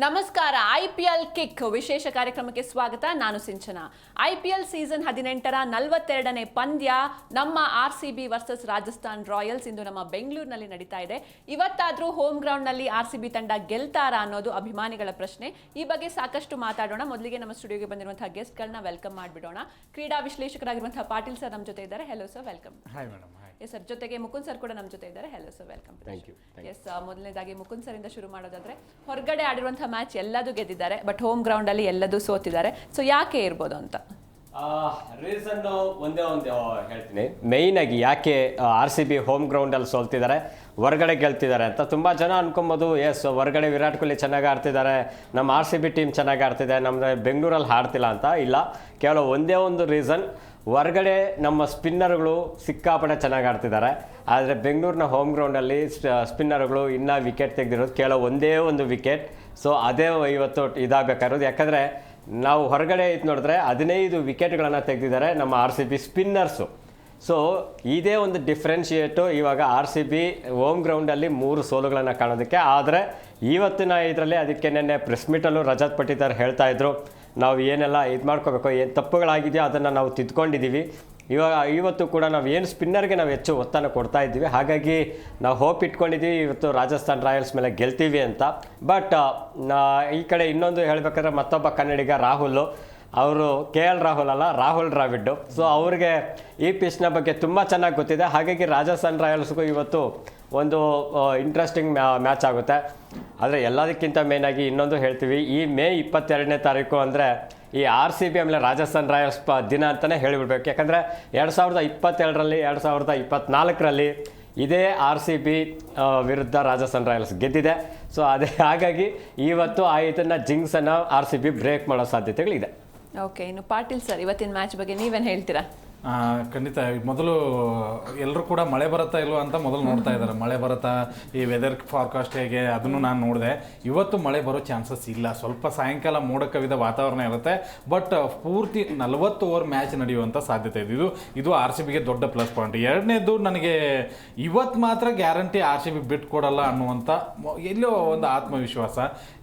ನಮಸ್ಕಾರ. IPL kick ವಿಶೇಷ ಕಾರ್ಯಕ್ರಮಕ್ಕೆ ಸ್ವಾಗತ. ನಾನು ಸಿಂಚನಾ. IPL ಸೀಸನ್ 18ರ 42ನೇ ಪಂದ್ಯ ನಮ್ಮ RCB ವರ್ಸಸ್ ರಾಜಸ್ಥಾನ್ ರಾಯಲ್ಸ್ ಇಂದು ನಮ್ಮ ಬೆಂಗಳೂರಿನಲ್ಲಿ ನಡೀತಾ ಇದೆ. ಇವತ್ತಾದ್ರೂ ಹೋಮ್ ಗ್ರೌಂಡ್ ನಲ್ಲಿ RCB ತಂಡ ಗೆಲ್ತಾರಾ ಅನ್ನೋದು ಅಭಿಮಾನಿಗಳ ಪ್ರಶ್ನೆ. ಈ ಬಗ್ಗೆ ಸಾಕಷ್ಟು ಮಾತಾಡೋಣ. ಮೊದಲಿಗೆ ನಮ್ಮ ಸ್ಟುಡಿಯೋಗೆ ಬಂದಿರುವಂತಹ ಗೆಸ್ಟ್ ಗಳನ್ನ ವೆಲ್ಕಮ್ ಮಾಡಿಬಿಡೋಣ. ಕ್ರೀಡಾ ವಿಶ್ಲೇಷಕರಾಗಿರುವಂತಹ ಪಾಟೀಲ್ ಸರ್ ನಮ್ಮ ಜೊತೆ ಇದ್ದಾರೆ. Hello sir, welcome. Hi madam. Hi. Yes sir, ಜೊತೆಗೆ ಮುಕುಂದ್ ಸರ್ ಕೂಡ ನಮ್ಮ ಜೊತೆ ಇದ್ದಾರೆ. Hello sir, welcome. Thank you. Yes, ಮೊದಲನೇದಾಗಿ ಮುಕುಂದ್ ಸರ್ ಇಂದ ಶುರು ಮಾಡೋದಾದ್ರೆ, ಹೊರಗಡೆ ಆಡಿರುವಂತಹ ಮ್ಯಾಚ್ ಎಲ್ಲದೂ ಗೆದ್ದಿದ್ದಾರೆ, ಬಟ್ ಹೋಮ್ ಗ್ರೌಂಡ್ ಅಲ್ಲಿ ಎಲ್ಲದೂ ಸೋತಿದ್ದಾರೆ. ಸೊ ಯಾಕೆ ಇರ್ಬೋದು ಅಂತ ರೀಸನ್ ಒಂದೇ ಒಂದು ಹೇಳ್ತೀನಿ. ಮೇಯ್ನ್ ಆಗಿ ಯಾಕೆ RCB ಹೋಮ್ ಗ್ರೌಂಡಲ್ಲಿ ಸೋಲ್ತಿದ್ದಾರೆ, ಹೊರಗಡೆ ಗೆಲ್ತಿದ್ದಾರೆ ಅಂತ ತುಂಬ ಜನ ಅನ್ಕೊಬೋದು. ಎಸ್, ಹೊರಗಡೆ ವಿರಾಟ್ ಕೊಹ್ಲಿ ಚೆನ್ನಾಗಿ ಆಡ್ತಿದ್ದಾರೆ, ನಮ್ಮ RCB ಟೀಮ್ ಚೆನ್ನಾಗಿ ಆಡ್ತಿದೆ, ನಮ್ಮದು ಬೆಂಗಳೂರಲ್ಲಿ ಆಡ್ತಿಲ್ಲ ಅಂತ ಇಲ್ಲ. ಕೇವಲ ಒಂದೇ ಒಂದು ರೀಸನ್, ಹೊರಗಡೆ ನಮ್ಮ ಸ್ಪಿನ್ನರ್ಗಳು ಸಿಕ್ಕಾಪಟ್ಟೆ ಚೆನ್ನಾಗಿ ಆಡ್ತಿದ್ದಾರೆ. ಆದರೆ ಬೆಂಗಳೂರಿನ ಹೋಮ್ ಗ್ರೌಂಡಲ್ಲಿ ಸ್ಪಿನ್ನರ್ಗಳು ಇನ್ನೂ ವಿಕೆಟ್ ತೆಗೆದಿರೋದು ಕೇವಲ ಒಂದೇ ಒಂದು ವಿಕೆಟ್. ಸೊ ಅದೇ ಇವತ್ತು ಇದಾಗಬೇಕಾಗಿರೋದು. ಯಾಕಂದರೆ ನಾವು ಹೊರಗಡೆ ಇದು ನೋಡಿದ್ರೆ 15 ವಿಕೆಟ್ಗಳನ್ನು ತೆಗೆದಿದ್ದಾರೆ ನಮ್ಮ RCB ಸ್ಪಿನ್ನರ್ಸು. ಸೊ ಇದೇ ಒಂದು ಡಿಫ್ರೆನ್ಷಿಯೇಟು ಇವಾಗ RCB ಹೋಮ್ ಗ್ರೌಂಡಲ್ಲಿ 3 ಸೋಲುಗಳನ್ನು ಕಾಣೋದಕ್ಕೆ. ಆದರೆ ಇವತ್ತಿನ ಇದರಲ್ಲಿ ಅದಕ್ಕೆ ನೆನ್ನೆ ಪ್ರೆಸ್ ಮೀಟಲ್ಲೂ ರಜತ್ ಪಟ್ಟಿದಾರ್ ಹೇಳ್ತಾಯಿದ್ರು, ನಾವು ಏನೆಲ್ಲ ಇದು ಮಾಡ್ಕೋಬೇಕು, ಏನು ತಪ್ಪುಗಳಾಗಿದೆಯೋ ಅದನ್ನು ನಾವು ತಿದ್ಕೊಂಡಿದ್ದೀವಿ. ಇವತ್ತು ಕೂಡ ನಾವು ಏನು ಸ್ಪಿನ್ನರ್ಗೆ ನಾವು ಹೆಚ್ಚು ಒತ್ತನ್ನು ಕೊಡ್ತಾ ಇದ್ದೀವಿ, ಹಾಗಾಗಿ ನಾವು ಹೋಪ್ ಇಟ್ಕೊಂಡಿದ್ದೀವಿ ಇವತ್ತು ರಾಜಸ್ಥಾನ್ ರಾಯಲ್ಸ್ ಮೇಲೆ ಗೆಲ್ತೀವಿ ಅಂತ. ಬಟ್ ಈ ಕಡೆ ಇನ್ನೊಂದು ಹೇಳಬೇಕಾದ್ರೆ ಮತ್ತೊಬ್ಬ ಕನ್ನಡಿಗ ರಾಹುಲ್, ಅವರು KL ರಾಹುಲ್ ಅಲ್ಲ, ರಾಹುಲ್ ದ್ರಾವಿಡ್. ಸೊ ಅವ್ರಿಗೆ ಈ ಪಿಚ್ನ ಬಗ್ಗೆ ತುಂಬ ಚೆನ್ನಾಗಿ ಗೊತ್ತಿದೆ. ಹಾಗಾಗಿ ರಾಜಸ್ಥಾನ್ ರಾಯಲ್ಸ್ಗೂ ಇವತ್ತು ಒಂದು ಇಂಟ್ರೆಸ್ಟಿಂಗ್ ಮ್ಯಾಚ್ ಆಗುತ್ತೆ. ಆದರೆ ಎಲ್ಲದಕ್ಕಿಂತ ಮೇಯ್ನಾಗಿ ಇನ್ನೊಂದು ಹೇಳ್ತೀವಿ, ಈ ಮೇ 22ನೇ ತಾರೀಕು ಅಂದರೆ ಈ RCB ಆಮೇಲೆ ರಾಜಸ್ಥಾನ್ ರಾಯಲ್ಸ್ ದಿನ ಅಂತಲೇ ಹೇಳಿಬಿಡ್ಬೇಕು. ಯಾಕಂದರೆ 2022ರಲ್ಲಿ 2024ರಲ್ಲಿ ಇದೇ RCB ವಿರುದ್ಧ ರಾಜಸ್ಥಾನ್ ರಾಯಲ್ಸ್ ಗೆದ್ದಿದೆ. ಸೊ ಅದೇ ಹಾಗಾಗಿ ಇವತ್ತು ಇದನ್ನು ಜಿಂಕ್ಸನ್ನು RCB ಬ್ರೇಕ್ ಮಾಡೋ ಸಾಧ್ಯತೆಗಳಿದೆ. ಓಕೆ, ಇನ್ನು ಪಾಟೀಲ್ ಸರ್, ಇವತ್ತಿನ ಮ್ಯಾಚ್ ಬಗ್ಗೆ ನೀವೇನು ಹೇಳ್ತೀರಾ? ಖಂಡಿತ. ಮೊದಲು ಎಲ್ಲರೂ ಕೂಡ ಮಳೆ ಬರುತ್ತಾ ಇಲ್ವಾ ಅಂತ ಮೊದಲು ನೋಡ್ತಾ ಇದ್ದಾರೆ. ಮಳೆ ಬರುತ್ತಾ, ಈ ವೆದರ್ ಫಾರ್ಕಾಸ್ಟ್ ಹೇಗೆ, ಅದನ್ನು ನಾನು ನೋಡಿದೆ. ಇವತ್ತು ಮಳೆ ಬರೋ ಚಾನ್ಸಸ್ ಇಲ್ಲ. ಸ್ವಲ್ಪ ಸಾಯಂಕಾಲ ಮೋಡ ಕವಿದ ವಾತಾವರಣ ಇರುತ್ತೆ. ಬಟ್ ಪೂರ್ತಿ 40 ಓವರ್ ಮ್ಯಾಚ್ ನಡೆಯುವಂಥ ಸಾಧ್ಯತೆ ಇದೆ. ಇದು RCBಗೆ ದೊಡ್ಡ ಪ್ಲಸ್ ಪಾಯಿಂಟ್. ಎರಡನೇದು, ನನಗೆ ಇವತ್ತು ಮಾತ್ರ ಗ್ಯಾರಂಟಿ RCB ಬಿಟ್ಕೊಡಲ್ಲ ಅನ್ನುವಂಥ ಎಲ್ಲೋ ಒಂದು ಆತ್ಮವಿಶ್ವಾಸ.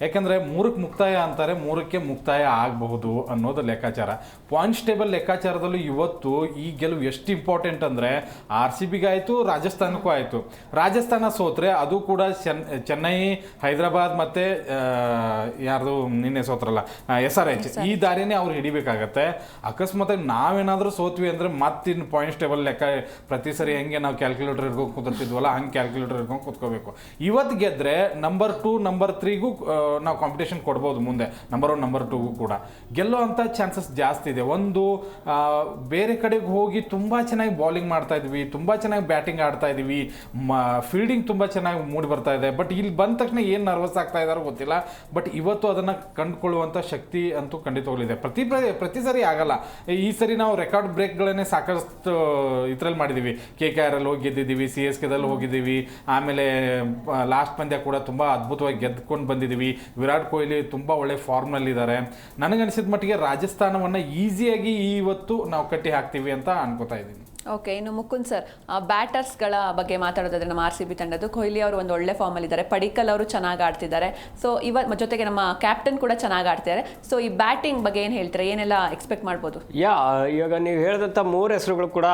ಯಾಕಂದರೆ 3ಕ್ಕೆ ಮುಕ್ತಾಯ ಅಂತಾರೆ, 3ಕ್ಕೆ ಮುಕ್ತಾಯ ಆಗಬಹುದು ಅನ್ನೋದು ಲೆಕ್ಕಾಚಾರ. ಪಾಯಿಂಟ್ಸ್ ಟೇಬಲ್ ಲೆಕ್ಕಾಚಾರದಲ್ಲೂ ಇವತ್ತು ಈ ಗೆಲುವು ಎಷ್ಟು ಇಂಪಾರ್ಟೆಂಟ್ ಅಂದರೆ RCBಗೆ ಆಯಿತು, ರಾಜಸ್ಥಾನಕ್ಕೂ ಆಯಿತು. ರಾಜಸ್ಥಾನ ಸೋತ್ರೆ ಅದು ಕೂಡ ಚೆನ್ನೈ, ಹೈದರಾಬಾದ್ ಮತ್ತು ಯಾರ್ದು ನಿನ್ನೆ ಸೋತ್ರಲ್ಲ SRH, ಈ ದಾರಿನೇ ಅವ್ರು ಹಿಡಿಬೇಕಾಗತ್ತೆ. ಅಕಸ್ಮಾತ್ ನಾವೇನಾದರೂ ಸೋತ್ವಿ ಅಂದರೆ ಮತ್ತಿನ್ನು ಪಾಯಿಂಟ್ಸ್ ಟೇಬಲ್ ಲೆಕ್ಕ ಪ್ರತಿ ಸರಿ ಹೆಂಗೆ ನಾವು ಕ್ಯಾಲ್ಕುಲೇಟರ್ ಹಿಡ್ಕೊಂಡು ಕೂತಿರ್ತಿದ್ವಲ್ಲ, ಹಂಗೆ ಕ್ಯಾಲ್ಕುಲೇಟರ್ ಹಿಡ್ಕೊಂಡು ಕೂತ್ಕೋಬೇಕು. ಇವತ್ತು ಗೆದ್ದರೆ ನಂಬರ್ 2, ನಂಬರ್ 3ಗೂ ನಾವು ಕಾಂಪಿಟೇಷನ್ ಕೊಡ್ಬೋದು. ಮುಂದೆ ನಂಬರ್ 1, ನಂಬರ್ 2ಗೂ ಕೂಡ ಗೆಲ್ಲೋ ಅಂಥ ಚಾನ್ಸಸ್ ಜಾಸ್ತಿ ಇದೆ. ಒಂದು ಬೇರೆ ಕಡೆಗೆ ಹೋಗಿ ತುಂಬ ಚೆನ್ನಾಗಿ ಬೌಲಿಂಗ್ ಮಾಡ್ತಾ ಇದ್ವಿ, ತುಂಬ ಚೆನ್ನಾಗಿ ಬ್ಯಾಟಿಂಗ್ ಆಡ್ತಾ ಇದ್ದೀವಿ, ಫೀಲ್ಡಿಂಗ್ ತುಂಬ ಚೆನ್ನಾಗಿ ಮೂಡಿ ಬರ್ತಾ ಇದೆ. ಬಟ್ ಇಲ್ಲಿ ಬಂದ ತಕ್ಷಣ ಏನು ನರ್ವಸ್ ಆಗ್ತಾ ಇದ್ದಾರೋ ಗೊತ್ತಿಲ್ಲ. ಬಟ್ ಇವತ್ತು ಅದನ್ನು ಕಂಡುಕೊಳ್ಳುವಂಥ ಶಕ್ತಿ ಅಂತೂ ಖಂಡಿತವಾಗಲಿದೆ. ಪ್ರತಿ ಸರಿ ಆಗಲ್ಲ. ಈ ಸರಿ ನಾವು ರೆಕಾರ್ಡ್ ಬ್ರೇಕ್ಗಳನ್ನೇ ಸಾಕಷ್ಟು ಇದರಲ್ಲಿ ಮಾಡಿದ್ದೀವಿ. KKR ಅಲ್ಲಿ ಹೋಗಿ ಗೆದ್ದಿದ್ದೀವಿ, CSKದಲ್ಲಿ ಹೋಗಿದ್ದೀವಿ, ಆಮೇಲೆ ಲಾಸ್ಟ್ ಪಂದ್ಯ ಕೂಡ ತುಂಬ ಅದ್ಭುತವಾಗಿ ಗೆದ್ಕೊಂಡು ಬಂದಿದ್ದೀವಿ. ವಿರಾಟ್ ಕೊಹ್ಲಿ ತುಂಬ ಒಳ್ಳೆ ಫಾರ್ಮ್ನಲ್ಲಿದ್ದಾರೆ. ನನಗನ್ಸಿದ ಮಟ್ಟಿಗೆ ರಾಜಸ್ಥಾನವನ್ನು ಈಸಿಯಾಗಿ ಇವತ್ತು ನಾವು ಕಟ್ಟಿ ಹಾಕ್ತೀವಿ ಅಂತ ಅನ್ಕೋತಾ ಇದ್ದೀನಿ. ಓಕೆ, ಇನ್ನು ಮುಕುಂದ್ ಸರ್, ಬ್ಯಾಟರ್ಸ್ಗಳ ಬಗ್ಗೆ ಮಾತಾಡೋದಾದ್ರೆ ನಮ್ಮ RCB ತಂಡದ್ದು ಕೊಹ್ಲಿ ಅವರು ಒಂದು ಒಳ್ಳೆ ಫಾರ್ಮಲ್ಲಿದ್ದಾರೆ, ಪಡಿಕ್ಕಲ್ ಅವರು ಚೆನ್ನಾಗಿ ಆಡ್ತಿದ್ದಾರೆ. ಸೊ ಜೊತೆಗೆ ನಮ್ಮ ಕ್ಯಾಪ್ಟನ್ ಕೂಡ ಚೆನ್ನಾಗಿ ಆಡ್ತಿದ್ದಾರೆ. ಸೊ ಈ ಬ್ಯಾಟಿಂಗ್ ಬಗ್ಗೆ ಏನು ಹೇಳ್ತಾರೆ, ಏನೆಲ್ಲ ಎಕ್ಸ್ಪೆಕ್ಟ್ ಮಾಡ್ಬೋದು? ಇವಾಗ ನೀವು ಹೇಳಿದಂಥ 3 ಹೆಸರುಗಳು ಕೂಡ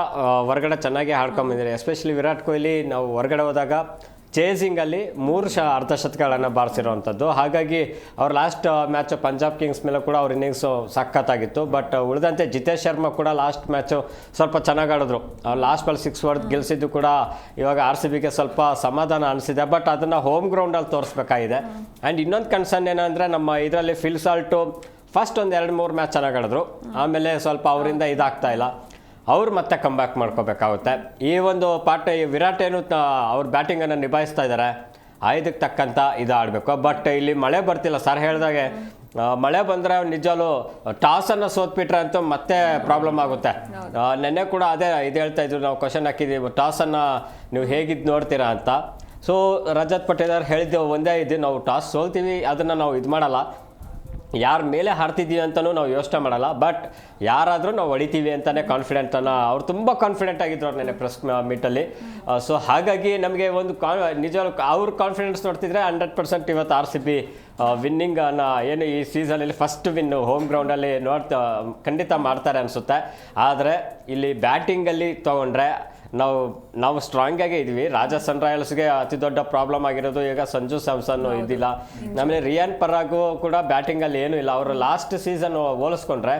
ಹೊರಗಡೆ ಚೆನ್ನಾಗಿ ಆಡ್ಕೊಂಬಂದಿದ್ದಾರೆ. ಎಸ್ಪೆಷಲಿ ವಿರಾಟ್ ಕೊಹ್ಲಿ ನಾವು ಹೊರಗಡೆ ಹೋದಾಗ ಚೇಸಿಂಗಲ್ಲಿ 3 ಅರ್ಧಶತಕಗಳನ್ನು ಬಾರಿಸಿರೋವಂಥದ್ದು. ಹಾಗಾಗಿ ಅವ್ರ ಲಾಸ್ಟ್ ಮ್ಯಾಚು ಪಂಜಾಬ್ ಕಿಂಗ್ಸ್ ಮೇಲೆ ಕೂಡ ಅವ್ರ ಇನ್ನಿಂಗ್ಸು ಸಖತ್ತಾಗಿತ್ತು. ಬಟ್ ಉಳಿದಂತೆ ಜಿತೇಶ್ ಶರ್ಮಾ ಕೂಡ ಲಾಸ್ಟ್ ಮ್ಯಾಚು ಸ್ವಲ್ಪ ಚೆನ್ನಾಗಿ ಆಡಿದ್ರು. ಲಾಸ್ಟ್ ಬಾಲ್ 6 ಹೊಡೆದು ಗೆಲ್ಲಿಸಿದ್ದು ಕೂಡ ಇವಾಗ RCBಗೆ ಸ್ವಲ್ಪ ಸಮಾಧಾನ ಅನಿಸಿದೆ. ಬಟ್ ಅದನ್ನು ಹೋಮ್ ಗ್ರೌಂಡಲ್ಲಿ ತೋರಿಸ್ಬೇಕಾಗಿದೆ. ಆ್ಯಂಡ್ ಇನ್ನೊಂದು ಕನ್ಸರ್ನ್ ಏನಂದರೆ, ನಮ್ಮ ಇದರಲ್ಲಿ ಫಿಲ್ ಸಾಲ್ಟು ಫಸ್ಟ್ ಒಂದು 2-3 ಮ್ಯಾಚ್ ಚೆನ್ನಾಗಿ ಆಡಿದ್ರು, ಆಮೇಲೆ ಸ್ವಲ್ಪ ಅವರಿಂದ ಇದಾಗ್ತಾ ಇಲ್ಲ. ಅವ್ರು ಮತ್ತೆ ಕಮ್ಬ್ಯಾಕ್ ಮಾಡ್ಕೋಬೇಕಾಗುತ್ತೆ. ಈ ಒಂದು ವಿರಾಟ್ ಏನು ಅವ್ರ ಬ್ಯಾಟಿಂಗನ್ನು ನಿಭಾಯಿಸ್ತಾ ಇದ್ದಾರೆ, ಇದಕ್ಕೆ ತಕ್ಕಂಥ ಇದು ಆಡಬೇಕು. ಬಟ್ ಇಲ್ಲಿ ಮಳೆ ಬರ್ತಿಲ್ಲ. ಸರ್ ಹೇಳಿದಾಗೆ ಮಳೆ ಬಂದರೆ ನಿಜವೂ ಟಾಸನ್ನು ಸೋತ್ಬಿಟ್ರೆ ಅಂತೂ ಮತ್ತೆ ಪ್ರಾಬ್ಲಮ್ ಆಗುತ್ತೆ. ನೆನ್ನೆ ಕೂಡ ಅದೇ ಇದು ಹೇಳ್ತಾ ಇದ್ರು, ನಾವು ಕ್ವಶನ್ ಹಾಕಿದ್ದೀವಿ, ಟಾಸನ್ನು ನೀವು ಹೇಗಿದ್ದು ನೋಡ್ತೀರಾ ಅಂತ. ಸೊ ರಜತ್ ಪಟ್ಟಿದಾರ್ ಹೇಳಿದ್ದು ಒಂದೇ ಇದು, ನಾವು ಟಾಸ್ ಸೋಲ್ತೀವಿ, ಅದನ್ನು ನಾವು ಇದು ಮಾಡಲ್ಲ. ಯಾರ ಮೇಲೆ ಹಾರ್ತಿದ್ದೀವಿ ಅಂತಲೂ ನಾವು ಯೋಚನೆ ಮಾಡಲ್ಲ, ಬಟ್ ಯಾರಾದರೂ ನಾವು ಹೊಡಿತೀವಿ ಅಂತಲೇ ಕಾನ್ಫಿಡೆಂಟನ್ನು ಅವ್ರು ತುಂಬ ಕಾನ್ಫಿಡೆಂಟ್ ಆಗಿದ್ರು ಅವ್ರು ನೆನೆ ಪ್ರೆಸ್ ಮೀಟಲ್ಲಿ. ಸೊ ಹಾಗಾಗಿ ನಮಗೆ ಒಂದು ನಿಜವಾಗ್ಲೂ ಅವ್ರ ಕಾನ್ಫಿಡೆನ್ಸ್ ನೋಡ್ತಿದ್ರೆ 100% ಇವತ್ತು RCB ವಿನ್ನಿಂಗ್ ಅನ್ನೋ ಏನು ಈ ಸೀಸನಲ್ಲಿ ಫಸ್ಟ್ ವಿನ್ನು ಹೋಮ್ ಗ್ರೌಂಡಲ್ಲಿ ಖಂಡಿತ ಮಾಡ್ತಾರೆ ಅನಿಸುತ್ತೆ. ಆದರೆ ಇಲ್ಲಿ ಬ್ಯಾಟಿಂಗಲ್ಲಿ ತೊಗೊಂಡ್ರೆ ನಾವು ಸ್ಟ್ರಾಂಗ್ ಆಗೇ ಇದ್ವಿ. ರಾಜಸ್ಥಾನ್ ರಾಯಲ್ಸ್ಗೆ ಅತಿ ದೊಡ್ಡ ಪ್ರಾಬ್ಲಮ್ ಆಗಿರೋದು ಈಗ ಸಂಜು ಸ್ಯಾಮ್ಸನ್ ಇದ್ದಿಲ್ಲ, ಆಮೇಲೆ ರಿಯಾನ್ ಪರಾಗು ಕೂಡ ಬ್ಯಾಟಿಂಗಲ್ಲಿ ಏನೂ ಇಲ್ಲ. ಅವರು ಲಾಸ್ಟ್ ಸೀಸನ್ ಹೋಲಿಸ್ಕೊಂಡ್ರೆ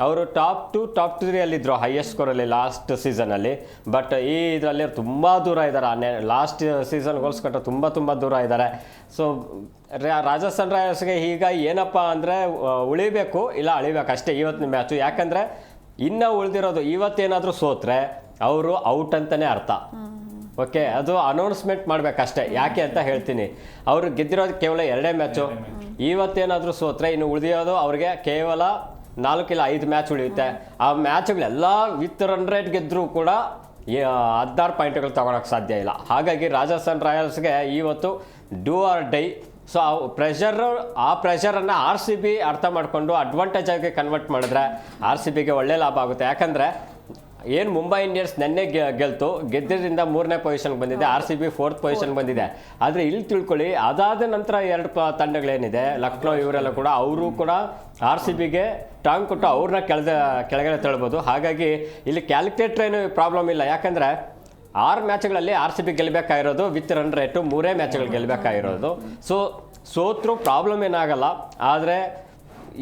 ಅವರು ಟಾಪ್ 2 ಅಲ್ಲಿದ್ದರು ಹೈಯೆಸ್ಟ್ ಸ್ಕೋರಲ್ಲಿ ಲಾಸ್ಟ್ ಸೀಸನಲ್ಲಿ. ಬಟ್ ಈ ಇದರಲ್ಲಿ ತುಂಬ ದೂರ ಇದ್ದಾರೆ, ಲಾಸ್ಟ್ ಸೀಸನ್ ಹೋಲಿಸ್ಕೊಂಡ್ರೆ ತುಂಬ ದೂರ ಇದ್ದಾರೆ. ಸೊ ರಾಜಸ್ಥಾನ್ ರಾಯಲ್ಸ್ಗೆ ಈಗ ಏನಪ್ಪ ಅಂದರೆ ಉಳಿಬೇಕು ಇಲ್ಲ ಅಳಿಬೇಕು ಅಷ್ಟೇ ಇವತ್ತಿನ ಮ್ಯಾಚು. ಯಾಕಂದರೆ ಇನ್ನು ಉಳಿದಿರೋದು ಇವತ್ತೇನಾದರೂ ಸೋತ್ರೆ ಅವರು ಔಟ್ ಅಂತಲೇ ಅರ್ಥ. ಓಕೆ, ಅದು ಅನೌನ್ಸ್ಮೆಂಟ್ ಮಾಡಬೇಕಷ್ಟೇ. ಯಾಕೆ ಅಂತ ಹೇಳ್ತೀನಿ, ಅವರು ಗೆದ್ದಿರೋದು ಕೇವಲ 2 ಮ್ಯಾಚು. ಇವತ್ತೇನಾದರೂ ಸೋತ್ರೆ ಇನ್ನು ಉಳಿದಿರೋದು ಅವ್ರಿಗೆ ಕೇವಲ 4 ಇಲ್ಲ 5 ಮ್ಯಾಚ್ ಉಳಿಯುತ್ತೆ. ಆ ಮ್ಯಾಚ್ಗಳೆಲ್ಲ ವಿತ್ ರನ್ ರೇಟ್ ಗೆದ್ದರೂ ಕೂಡ 16 ಪಾಯಿಂಟ್ಗಳು ತಗೊಳಕ್ಕೆ ಸಾಧ್ಯ ಇಲ್ಲ. ಹಾಗಾಗಿ ರಾಜಸ್ಥಾನ್ ರಾಯಲ್ಸ್ಗೆ ಇವತ್ತು ಡೂ ಆರ್ ಡೈ. ಸೊ ಆ ಪ್ರೆಷರನ್ನು RCB ಅರ್ಥ ಮಾಡಿಕೊಂಡು ಅಡ್ವಾಂಟೇಜ್ ಆಗಿ ಕನ್ವರ್ಟ್ ಮಾಡಿದ್ರೆ RCBಗೆ ಒಳ್ಳೆ ಲಾಭ ಆಗುತ್ತೆ. ಯಾಕಂದರೆ ಏನು ಮುಂಬೈ ಇಂಡಿಯನ್ಸ್ ನೆನ್ನೆ ಗೆದ್ದಿದ್ದರಿಂದ 3ನೇ ಪೊಸಿಷನ್ಗೆ ಬಂದಿದೆ, RCB 4th ಪೊಸಿಷನ್ಗೆ ಬಂದಿದೆ. ಆದರೆ ಇಲ್ಲಿ ತಿಳ್ಕೊಳ್ಳಿ, ಅದಾದ ನಂತರ 2 ತಂಡಗಳೇನಿದೆ ಲಕ್ನೋ ಇವರೆಲ್ಲ ಕೂಡ ಅವರು ಕೂಡ RCBಗೆ ಟಾಂಗ್ ಕೊಟ್ಟು ಅವ್ರನ್ನ ಕೆಳಗಡೆ ತಳ್ಬೋದು. ಹಾಗಾಗಿ ಇಲ್ಲಿ ಕ್ಯಾಲ್ಕುಲೇಟರ್ ಏನು ಪ್ರಾಬ್ಲಮ್ ಇಲ್ಲ. ಯಾಕಂದರೆ 6 ಮ್ಯಾಚ್ಗಳಲ್ಲಿ RCB ಗೆಲ್ಲಬೇಕಾಗಿರೋದು ವಿತ್ ರನ್ ರೇಟು 3 ಮ್ಯಾಚ್ಗಳು ಗೆಲ್ಲಬೇಕಾಗಿರೋದು. ಸೊ ಸೋತ್ರೂ ಪ್ರಾಬ್ಲಮ್ ಏನಾಗಲ್ಲ. ಆದರೆ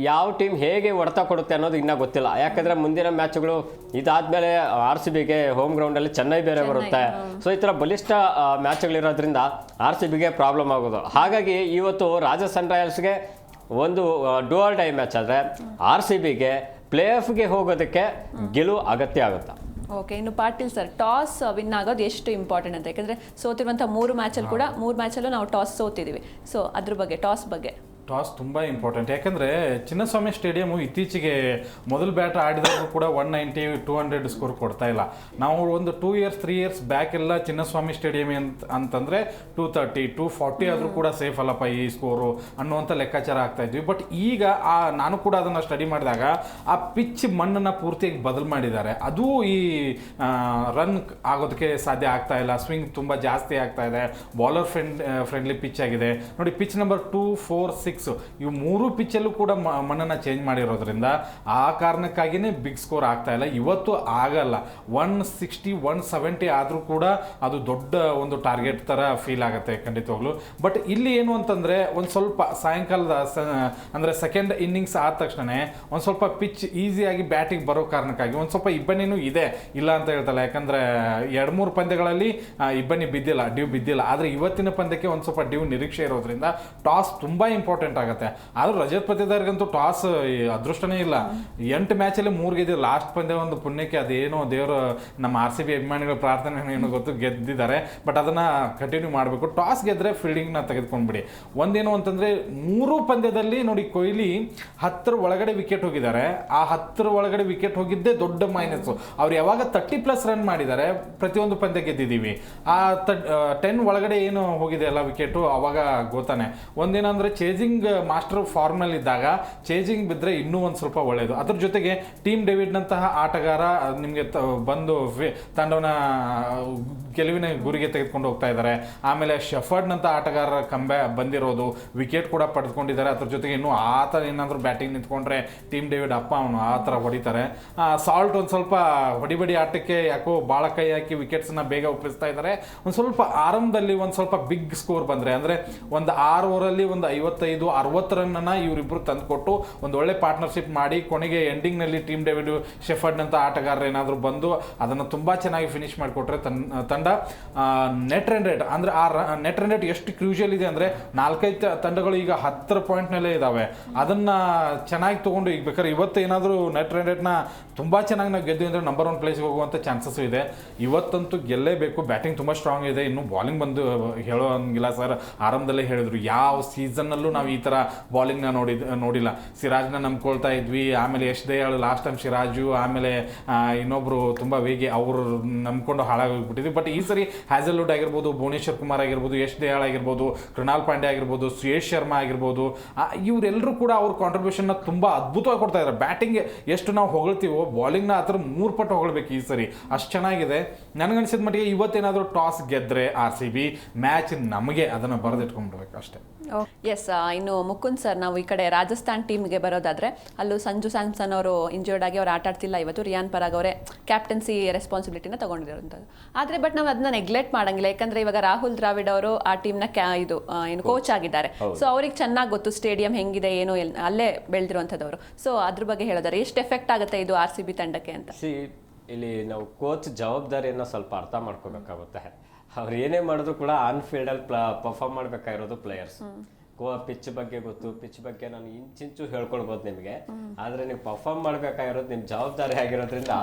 ಯಾವ ಟೀಮ್ ಹೇಗೆ ಹೊಡೆತ ಕೊಡುತ್ತೆ ಅನ್ನೋದು ಇನ್ನೂ ಗೊತ್ತಿಲ್ಲ. ಯಾಕಂದರೆ ಮುಂದಿನ ಮ್ಯಾಚ್ಗಳು ಇದಾದಮೇಲೆ RCBಗೆ ಹೋಮ್ ಗ್ರೌಂಡಲ್ಲಿ ಚೆನ್ನೈ ಬೇರೆ ಬರುತ್ತೆ. ಸೊ ಈ ಥರ ಬಲಿಷ್ಠ ಮ್ಯಾಚ್ಗಳಿರೋದ್ರಿಂದ RCBಗೆ ಪ್ರಾಬ್ಲಮ್ ಆಗೋದು. ಹಾಗಾಗಿ ಇವತ್ತು ರಾಜಸ್ಥಾನ್ ರಾಯಲ್ಸ್ಗೆ ಒಂದು ಡೂ ಆರ್ ಡೈ ಮ್ಯಾಚ್ ಆದರೆ RCBಗೆ ಪ್ಲೇ ಆಫ್ಗೆ ಹೋಗೋದಕ್ಕೆ ಗೆಲುವು ಅಗತ್ಯ ಆಗುತ್ತೆ. ಓಕೆ, ಇನ್ನು ಪಾಟೀಲ್ ಸರ್, ಟಾಸ್ ವಿನ್ ಆಗೋದು ಎಷ್ಟು ಇಂಪಾರ್ಟೆಂಟ್ ಅಂತ? ಯಾಕಂದರೆ ಸೋತಿರುವಂಥ 3 ಮ್ಯಾಚಲ್ಲಿ ಕೂಡ 3 ಮ್ಯಾಚಲ್ಲೂ ನಾವು ಟಾಸ್ ಸೋತಿದ್ದೀವಿ. ಸೊ ಅದ್ರ ಬಗ್ಗೆ ಟಾಸ್ ತುಂಬ ಇಂಪಾರ್ಟೆಂಟ್. ಯಾಕಂದರೆ ಚಿನ್ನಸ್ವಾಮಿ ಸ್ಟೇಡಿಯಮು ಇತ್ತೀಚೆಗೆ ಮೊದಲು ಬ್ಯಾಟ್ ಆಡಿದಾಗೂ ಕೂಡ 190, 200 ಸ್ಕೋರ್ ಕೊಡ್ತಾ ಇಲ್ಲ. ನಾವು ಒಂದು 2 years 3 years ಬ್ಯಾಕ್ ಎಲ್ಲ ಚಿನ್ನಸ್ವಾಮಿ ಸ್ಟೇಡಿಯಂ ಅಂತಂದರೆ 230, 240 ಆದರೂ ಕೂಡ ಸೇಫ್ ಅಲ್ಲಪ್ಪ ಈ ಸ್ಕೋರು ಅನ್ನುವಂಥ ಲೆಕ್ಕಾಚಾರ ಆಗ್ತಾ ಇದ್ವಿ. ಬಟ್ ಈಗ ನಾನು ಕೂಡ ಅದನ್ನು ಸ್ಟಡಿ ಮಾಡಿದಾಗ ಆ ಪಿಚ್ ಮಣ್ಣನ್ನು ಪೂರ್ತಿಯಾಗಿ ಬದಲು ಮಾಡಿದ್ದಾರೆ. ಅದು ಈ ರನ್ ಆಗೋದಕ್ಕೆ ಸಾಧ್ಯ ಆಗ್ತಾ ಇಲ್ಲ. ಸ್ವಿಂಗ್ ತುಂಬ ಜಾಸ್ತಿ ಆಗ್ತಾ ಇದೆ. ಬಾಲರ್ ಫ್ರೆಂಡ್ಲಿ ಪಿಚ್ ಆಗಿದೆ ನೋಡಿ. ಪಿಚ್ ನಂಬರ್ 2, 4, 6 ಇವು 3 ಪಿಚ್ಚಲ್ಲೂ ಕೂಡ ಮಣ್ಣನ್ನು ಚೇಂಜ್ ಮಾಡಿರೋದ್ರಿಂದ ಆ ಕಾರಣಕ್ಕಾಗಿಯೇ ಬಿಗ್ ಸ್ಕೋರ್ ಆಗ್ತಾ ಇಲ್ಲ. ಇವತ್ತು ಆಗಲ್ಲ. 160, 170 ಆದರೂ ಕೂಡ ಅದು ದೊಡ್ಡ ಒಂದು ಟಾರ್ಗೆಟ್ ಥರ ಫೀಲ್ ಆಗುತ್ತೆ ಖಂಡಿತವಾಗ್ಲು. ಬಟ್ ಇಲ್ಲಿ ಏನು ಅಂತಂದರೆ ಒಂದು ಸ್ವಲ್ಪ ಸಾಯಂಕಾಲದ ಅಂದರೆ ಸೆಕೆಂಡ್ ಇನ್ನಿಂಗ್ಸ್ ಆದ ತಕ್ಷಣ ಒಂದು ಸ್ವಲ್ಪ ಪಿಚ್ ಈಸಿಯಾಗಿ ಬ್ಯಾಟಿಂಗ್ ಬರೋ ಕಾರಣಕ್ಕಾಗಿ ಒಂದು ಸ್ವಲ್ಪ ಇಬ್ಬನಿನೂ ಇದೆ, ಇಲ್ಲ ಅಂತ ಹೇಳ್ತಲ್ಲ. ಯಾಕಂದರೆ 2-3 ಪಂದ್ಯಗಳಲ್ಲಿ ಇಬ್ಬನಿ ಡ್ಯೂ ಬಿದ್ದಿಲ್ಲ. ಆದರೆ ಇವತ್ತಿನ ಪಂದ್ಯಕ್ಕೆ ಒಂದು ಸ್ವಲ್ಪ ಡ್ಯೂ ನಿರೀಕ್ಷೆ ಇರೋದ್ರಿಂದ ಟಾಸ್ ತುಂಬ ಇಂಪಾರ್ಟೆಂಟ್ ಆಗುತ್ತೆ. ಆದರೂ ರಜತ್ ಪತಿದಾರ್ಗಂತೂ ಟಾಸ್ ಅದೃಷ್ಟನೇ ಇಲ್ಲ. 8 ಮ್ಯಾಚಲ್ಲಿ 3 ಗೆದ್ದಿದ್ರು. ಲಾಸ್ಟ್ ಪಂದ್ಯ ಒಂದು ಪುಣ್ಯಕ್ಕೆ ಅದೇನೋ ದೇವರು ನಮ್ಮ RCB ಅಭಿಮಾನಿಗಳ ಪ್ರಾರ್ಥನೆ ಏನೋ ಗೊತ್ತು ಗೆದ್ದಿದ್ದಾರೆ. ಬಟ್ ಅದನ್ನು ಕಂಟಿನ್ಯೂ ಮಾಡಬೇಕು. ಟಾಸ್ ಗೆದ್ದರೆ ಫೀಲ್ಡಿಂಗ್ನ ತೆಗೆದುಕೊಂಡ್ಬಿಡಿ. ಒಂದೇನು ಅಂತಂದರೆ 3 ಪಂದ್ಯದಲ್ಲಿ ನೋಡಿ ಕೊಹ್ಲಿ 10 ಒಳಗಡೆ ವಿಕೆಟ್ ಹೋಗಿದ್ದಾರೆ. ಆ 10 ಒಳಗಡೆ ವಿಕೆಟ್ ಹೋಗಿದ್ದೇ ದೊಡ್ಡ ಮೈನಸ್ಸು. ಅವ್ರು ಯಾವಾಗ 30+ ರನ್ ಮಾಡಿದ್ದಾರೆ ಪ್ರತಿಯೊಂದು ಪಂದ್ಯ ಗೆದ್ದಿದ್ದೀವಿ. ಆ 10 ಒಳಗಡೆ ಏನು ಹೋಗಿದೆ ಅಲ್ಲ ವಿಕೆಟು, ಅವಾಗ ಗೊತ್ತಾನೆ. ಒಂದೇನಂದರೆ ಚೇಜಿಂಗ್ ಮಾಸ್ಟರ್ ಫಾರ್ಮ್ನಲ್ಲಿ ಇದ್ದಾಗ ಚೇಜಿಂಗ್ ಬಿದ್ದರೆ ಇನ್ನೂ ಒಂದು ಸ್ವಲ್ಪ ಒಳ್ಳೆಯದು. ಅದ್ರ ಜೊತೆಗೆ ಟೀಮ್ ಡೇವಿಡ್ನಂತಹ ಆಟಗಾರ ನಿಮಗೆ ಬಂದು ತಂಡವನ್ನ ಗೆಲುವಿನ ಗುರಿಗೆ ತೆಗೆದುಕೊಂಡು ಹೋಗ್ತಾ ಇದ್ದಾರೆ. ಆಮೇಲೆ ಶೆಫರ್ಡ್ನಂಥ ಆಟಗಾರರ ಬಂದಿರೋದು, ವಿಕೆಟ್ ಕೂಡ ಪಡೆದುಕೊಂಡಿದ್ದಾರೆ. ಅದ್ರ ಜೊತೆಗೆ ಇನ್ನೂ ಆ ಥರ ಏನಾದರೂ ಬ್ಯಾಟಿಂಗ್ ನಿಂತ್ಕೊಂಡ್ರೆ ಟೀಮ್ ಡೇವಿಡ್ ಅಪ್ಪ ಅವನು ಆ ಥರ ಹೊಡಿತಾರೆ. ಸಾಲ್ಟ್ ಒಂದು ಸ್ವಲ್ಪ ಹೊಡಿಬಡಿ ಆಟಕ್ಕೆ ಯಾಕೋ ಭಾಳ ಕೈ ಹಾಕಿ ವಿಕೆಟ್ಸನ್ನ ಬೇಗ ಒಪ್ಪಿಸ್ತಾ ಇದ್ದಾರೆ. ಒಂದು ಸ್ವಲ್ಪ ಆರಂಭದಲ್ಲಿ ಒಂದು ಸ್ವಲ್ಪ ಬಿಗ್ ಸ್ಕೋರ್ ಬಂದರೆ ಅಂದರೆ ಒಂದು 6 ಓವರಲ್ಲಿ ಒಂದು 55-60 ರನ್ನನ್ನು ಇವರಿಬ್ಬರು ತಂದುಕೊಟ್ಟು ಒಂದು ಒಳ್ಳೆ ಪಾರ್ಟ್ನರ್ಶಿಪ್ ಮಾಡಿ ಕೊನೆಗೆ ಎಂಡಿಂಗ್ನಲ್ಲಿ ಟೀಮ್ ಡೇವಿಡ್ ಶೆಫರ್ಡ್ನಂಥ ಆಟಗಾರರು ಏನಾದರೂ ಬಂದು ಅದನ್ನು ತುಂಬ ಚೆನ್ನಾಗಿ ಫಿನಿಶ್ ಮಾಡಿಕೊಟ್ರೆ ತಂಡ ನೆಟ್ ರನ್ ರೇಟ್ ಅಂದರೆ ಆ ನೆಟ್ ರನ್ ರೇಟ್ ಎಷ್ಟು ಕ್ರೂಷಿಯಲ್ ಇದೆ ಅಂದರೆ 4-5 ತಂಡಗಳು ಈಗ 10 ಪಾಯಿಂಟ್ನಲ್ಲೇ ಇದ್ದಾವೆ. ಅದನ್ನು ಚೆನ್ನಾಗಿ ತೊಗೊಂಡು ಈಗ ಬೇಕಾದ್ರೆ ಇವತ್ತು ಏನಾದರೂ ನೆಟ್ ರನ್ ರೇಟ್ನ ತುಂಬ ಚೆನ್ನಾಗಿ ನಾವು ಗೆದ್ದು ಅಂದರೆ ನಂಬರ್ 1 ಪ್ಲೇಸ್ಗೆ ಹೋಗುವಂಥ ಚಾನ್ಸಸ್ಸು ಇದೆ. ಇವತ್ತಂತೂ ಗೆಲ್ಲೇಬೇಕು. ಬ್ಯಾಟಿಂಗ್ ತುಂಬ ಸ್ಟ್ರಾಂಗ್ ಇದೆ. ಇನ್ನು ಬಾಲಿಂಗ್ ಬಂದು ಹೇಳೋಂಗಿಲ್ಲ ಸರ್. ಆರಂಭದಲ್ಲೇ ಹೇಳಿದ್ರು ಯಾವ ಸೀಸನ್ನಲ್ಲೂ ನಾವು ಈ ಥರ ಬಾಲಿಂಗ್ನ ನೋಡಿಲ್ಲ. ಸಿರಾಜ್ನ ನಂಬ್ಕೊಳ್ತಾ ಇದ್ವಿ, ಆಮೇಲೆ ಯಶ್ ದಯಾಳ್ ಲಾಸ್ಟ್ ಟೈಮ್ ಸಿರಾಜು, ಆಮೇಲೆ ಇನ್ನೊಬ್ರು ತುಂಬ ವೇಗಿ ಅವರು ನಂಬ್ಕೊಂಡು ಹಾಳಾಗೋಗ್ಬಿಟ್ಟಿದ್ವಿ. ಬಟ್ ಈ ಸರಿ ಹ್ಯಾಸಲ್ವುಡ್ ಆಗಿರ್ಬೋದು, ಭುವನೇಶ್ವರ್ ಕುಮಾರ್ ಆಗಿರ್ಬೋದು, ಯಶ್ ದಯಾಳ್ ಆಗಿರ್ಬೋದು, ಕೃಣಾಲ್ ಪಾಂಡೆ ಆಗಿರ್ಬೋದು, ಸುಯೇಶ್ ಶರ್ಮಾ ಆಗಿರ್ಬೋದು, ಇವರೆಲ್ಲರೂ ಕೂಡ ಅವ್ರ ಕಾಂಟ್ರಿಬ್ಯೂಷನ್ನ ತುಂಬ ಅದ್ಭುತವಾಗಿ ಕೊಡ್ತಾ ಇದ್ದಾರೆ. ಬ್ಯಾಟಿಂಗ್ ಎಷ್ಟು ನಾವು ಹೊಗಳ್ತೀವೋ ಬಾಲಿಂಗ್ನ ಆ ಥರ 3 ಪಟ್ಟು ಹೊಗಳ್ಬೇಕು ಈ ಸರಿ, ಅಷ್ಟು ಚೆನ್ನಾಗಿದೆ. ನನಗನ್ಸಿದ ಮಟ್ಟಿಗೆ ಇವತ್ತೇನಾದರೂ ಟಾಸ್ ಗೆದ್ರೆ RCB ಮ್ಯಾಚ್ ನಮಗೆ ಅದನ್ನು ಬರೆದಿಟ್ಕೊಂಡ್ಬಿಡ್ಬೇಕು ಅಷ್ಟೇ. ಎಸ್, ಇನ್ನು ಮುಕುಂದ್ ಸರ್, ನಾವು ಈ ಕಡೆ ರಾಜಸ್ಥಾನ್ ಟೀಮ್ಗೆ ಬರೋದಾದ್ರೆ ಅಲ್ಲೂ ಸಂಜು ಸ್ಯಾಮ್ಸನ್ ಅವರು ಇಂಜರ್ಡ್ ಆಗಿ ಅವ್ರು ಆಟ ಆಡ್ತಿಲ್ಲ ಇವತ್ತು. ರಿಯಾನ್ ಪರಾಗ್ ಅವರೇ ಕ್ಯಾಪ್ಟನ್ಸಿ ರೆಸ್ಪಾನ್ಸಿಬಿಲಿಟಿನ ತಗೊಂಡಿರೋಂಥದ್ದು. ಆದರೆ ಬಟ್ ನಾವು ಅದನ್ನ ನೆಗ್ಲೆಕ್ಟ್ ಮಾಡಂಗಿಲ್ಲ, ಯಾಕಂದ್ರೆ ಇವಾಗ ರಾಹುಲ್ ದ್ರಾವಿಡ್ ಅವರು ಆ ಟೀಮ್ನ ಏನು ಕೋಚ್ ಆಗಿದ್ದಾರೆ. ಸೊ ಅವ್ರಿಗೆ ಚೆನ್ನಾಗಿ ಗೊತ್ತು ಸ್ಟೇಡಿಯಂ ಹೆಂಗಿದೆ ಏನು, ಅಲ್ಲೇ ಬೆಳೆದಿರುವಂಥದ್ದವರು. ಸೊ ಅದ್ರ ಬಗ್ಗೆ ಹೇಳೋದಾರೆ ಎಷ್ಟು ಎಫೆಕ್ಟ್ ಆಗುತ್ತೆ ಇದು RCB ತಂಡಕ್ಕೆ ಅಂತ. ಇಲ್ಲಿ ನಾವು ಕೋಚ್ ಜವಾಬ್ದಾರಿಯನ್ನು ಸ್ವಲ್ಪ ಅರ್ಥ ಮಾಡ್ಕೋಬೇಕಾಗುತ್ತೆ. ಅವ್ರು ಏನೇ ಮಾಡಿದ್ರು ಕೂಡ ಆನ್ ಫೀಲ್ಡಲ್ಲಿ ಪರ್ಫಾರ್ಮ್ ಮಾಡಬೇಕಾಗಿರೋದು ಪ್ಲೇಯರ್ಸ್. ಪಿಚ್ ಬಗ್ಗೆ ಗೊತ್ತು, ಪಿಚ್ ಬಗ್ಗೆ ನಾನು ಇಂಚಿಂಚು ಹೇಳ್ಕೊಳ್ಬೋದು ನಿಮಗೆ, ಆದರೆ ನೀವು ಪರ್ಫಾರ್ಮ್ ಮಾಡಬೇಕಾಗಿರೋದು ನಿಮ್ಮ ಜವಾಬ್ದಾರಿ ಆಗಿರೋದ್ರಿಂದ